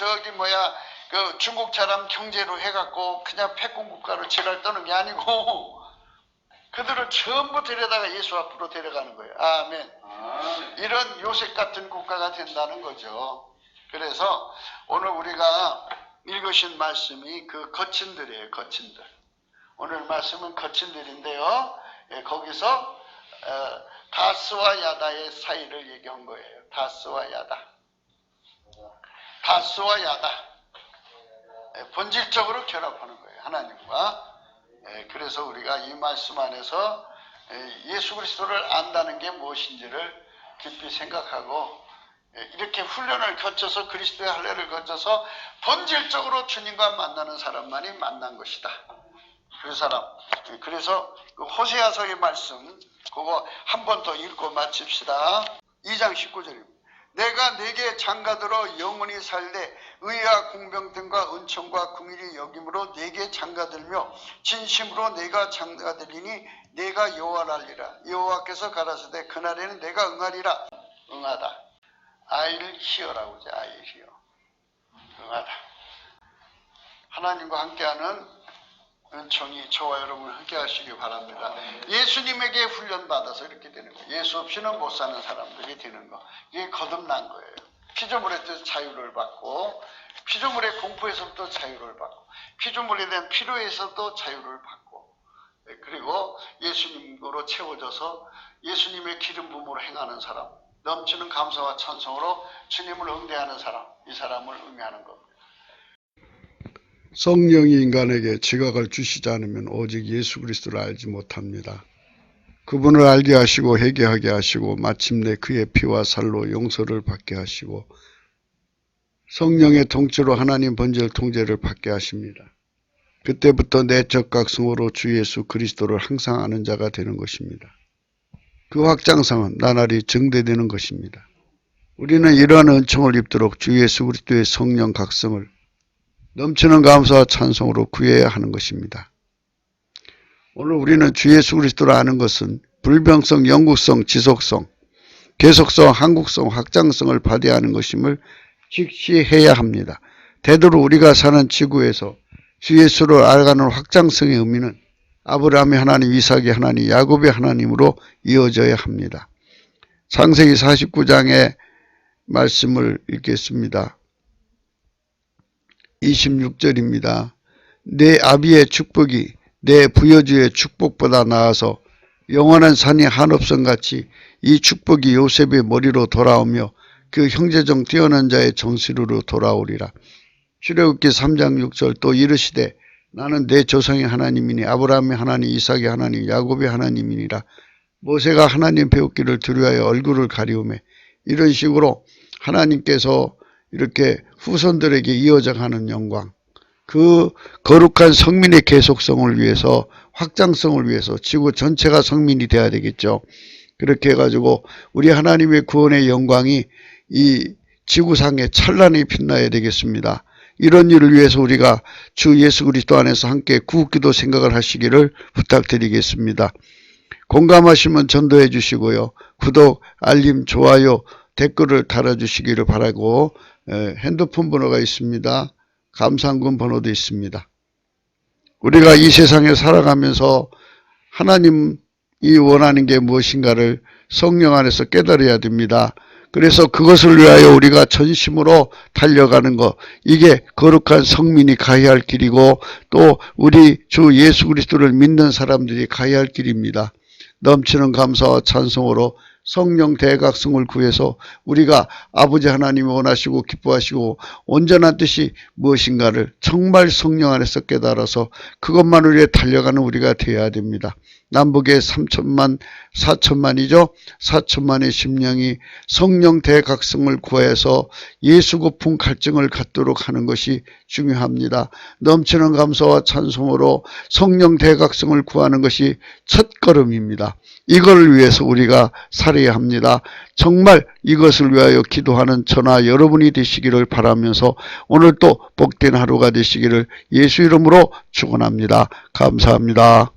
그 중국처럼 경제로 해갖고 그냥 패권 국가로 지랄 떠는 게 아니고 그들을 전부 데려다가 예수 앞으로 데려가는 거예요. 아멘. 이런 요셉 같은 국가가 된다는 거죠. 그래서 오늘 우리가 읽으신 말씀이 그 거친들이에요. 거친들. 오늘 말씀은 거친들인데요. 거기서 다스와 야다의 사이를 얘기한 거예요. 다스와 야다. 다스와 야다. 본질적으로 결합하는 거예요. 하나님과. 그래서 우리가 이 말씀 안에서 예수 그리스도를 안다는 게 무엇인지를 깊이 생각하고 이렇게 훈련을 거쳐서 그리스도의 할례를 거쳐서 본질적으로 주님과 만나는 사람만이 만난 것이다. 그 사람. 그래서 그 호세아서의 말씀 그거 한 번 더 읽고 마칩시다. 2장 19절입니다. 내가 네게 장가들어 영원히 살되 의와 공평등과 은총과 긍휼이 여김으로 네게 장가들며 진심으로 내가 장가들리니 내가 여호와랄리라. 여호와께서 가라사대 그날에는 내가 응하리라. 응하다. I'll hear라고 하죠. I'll hear. 응하다. 하나님과 함께하는 은총이 저와 여러분 함께 하시기 바랍니다. 예수님에게 훈련받아서 이렇게 되는 거예요. 예수 없이는 못 사는 사람들이 되는 거. 이게 거듭난 거예요. 피조물에서 자유를 받고 피조물의 공포에서부터 자유를 받고 피조물에 대한 필요에서도 자유를 받고 그리고 예수님으로 채워져서 예수님의 기름 부음으로 행하는 사람, 넘치는 감사와 찬송으로 주님을 응대하는 사람, 이 사람을 의미하는 겁니다. 성령이 인간에게 지각을 주시지 않으면 오직 예수 그리스도를 알지 못합니다. 그분을 알게 하시고 회개하게 하시고 마침내 그의 피와 살로 용서를 받게 하시고 성령의 통치로 하나님 번제를 통제를 받게 하십니다. 그때부터 내적 각성으로 주 예수 그리스도를 항상 아는 자가 되는 것입니다. 그 확장성은 나날이 증대되는 것입니다. 우리는 이러한 은총을 입도록 주 예수 그리스도의 성령 각성을 넘치는 감사와 찬송으로 구해야 하는 것입니다. 오늘 우리는 주 예수 그리스도를 아는 것은 불변성, 영구성, 지속성, 계속성, 항국성, 확장성을 받아야 하는 것임을 직시해야 합니다. 되도록 우리가 사는 지구에서 주 예수를 알아가는 확장성의 의미는 아브라함의 하나님, 이삭의 하나님, 야곱의 하나님으로 이어져야 합니다. 창세기 49장의 말씀을 읽겠습니다. 26절입니다. 내 아비의 축복이 내 부여주의 축복보다 나아서 영원한 산이 한없성같이 이 축복이 요셉의 머리로 돌아오며 그 형제중 뛰어난 자의 정수리로 돌아오리라. 출애굽기 3장 6절 또 이르시되 나는 내 조상의 하나님이니 아브라함의 하나님, 이삭의 하나님, 야곱의 하나님이니라. 모세가 하나님 배우기를 두려워하여 얼굴을 가리우매 이런 식으로 하나님께서 이렇게 후손들에게 이어져가는 영광, 그 거룩한 성민의 계속성을 위해서, 확장성을 위해서 지구 전체가 성민이 돼야 되겠죠. 그렇게 해가지고 우리 하나님의 구원의 영광이 이 지구상에 찬란히 빛나야 되겠습니다. 이런 일을 위해서 우리가 주 예수 그리스도 안에서 함께 구기도 생각을 하시기를 부탁드리겠습니다. 공감하시면 전도해 주시고요. 구독, 알림, 좋아요, 댓글을 달아주시기를 바라고 핸드폰 번호가 있습니다. 감상금 번호도 있습니다. 우리가 이 세상에 살아가면서 하나님이 원하는 게 무엇인가를 성령 안에서 깨달아야 됩니다. 그래서 그것을 위하여 우리가 전심으로 달려가는 것, 이게 거룩한 성민이 가야 할 길이고 또 우리 주 예수 그리스도를 믿는 사람들이 가야 할 길입니다. 넘치는 감사와 찬송으로 성령 대각성을 구해서 우리가 아버지 하나님이 원하시고 기뻐하시고 온전한 뜻이 무엇인가를 정말 성령 안에서 깨달아서 그것만을 위해 달려가는 우리가 되어야 됩니다. 남북의 3천만, 4천만이죠. 4천만의 심령이 성령 대각성을 구해서 예수 고품 갈증을 갖도록 하는 것이 중요합니다. 넘치는 감사와 찬송으로 성령 대각성을 구하는 것이 첫걸음입니다. 이걸 위해서 우리가 살아야 합니다. 정말 이것을 위하여 기도하는 저나 여러분이 되시기를 바라면서 오늘 또 복된 하루가 되시기를 예수 이름으로 축원합니다. 감사합니다.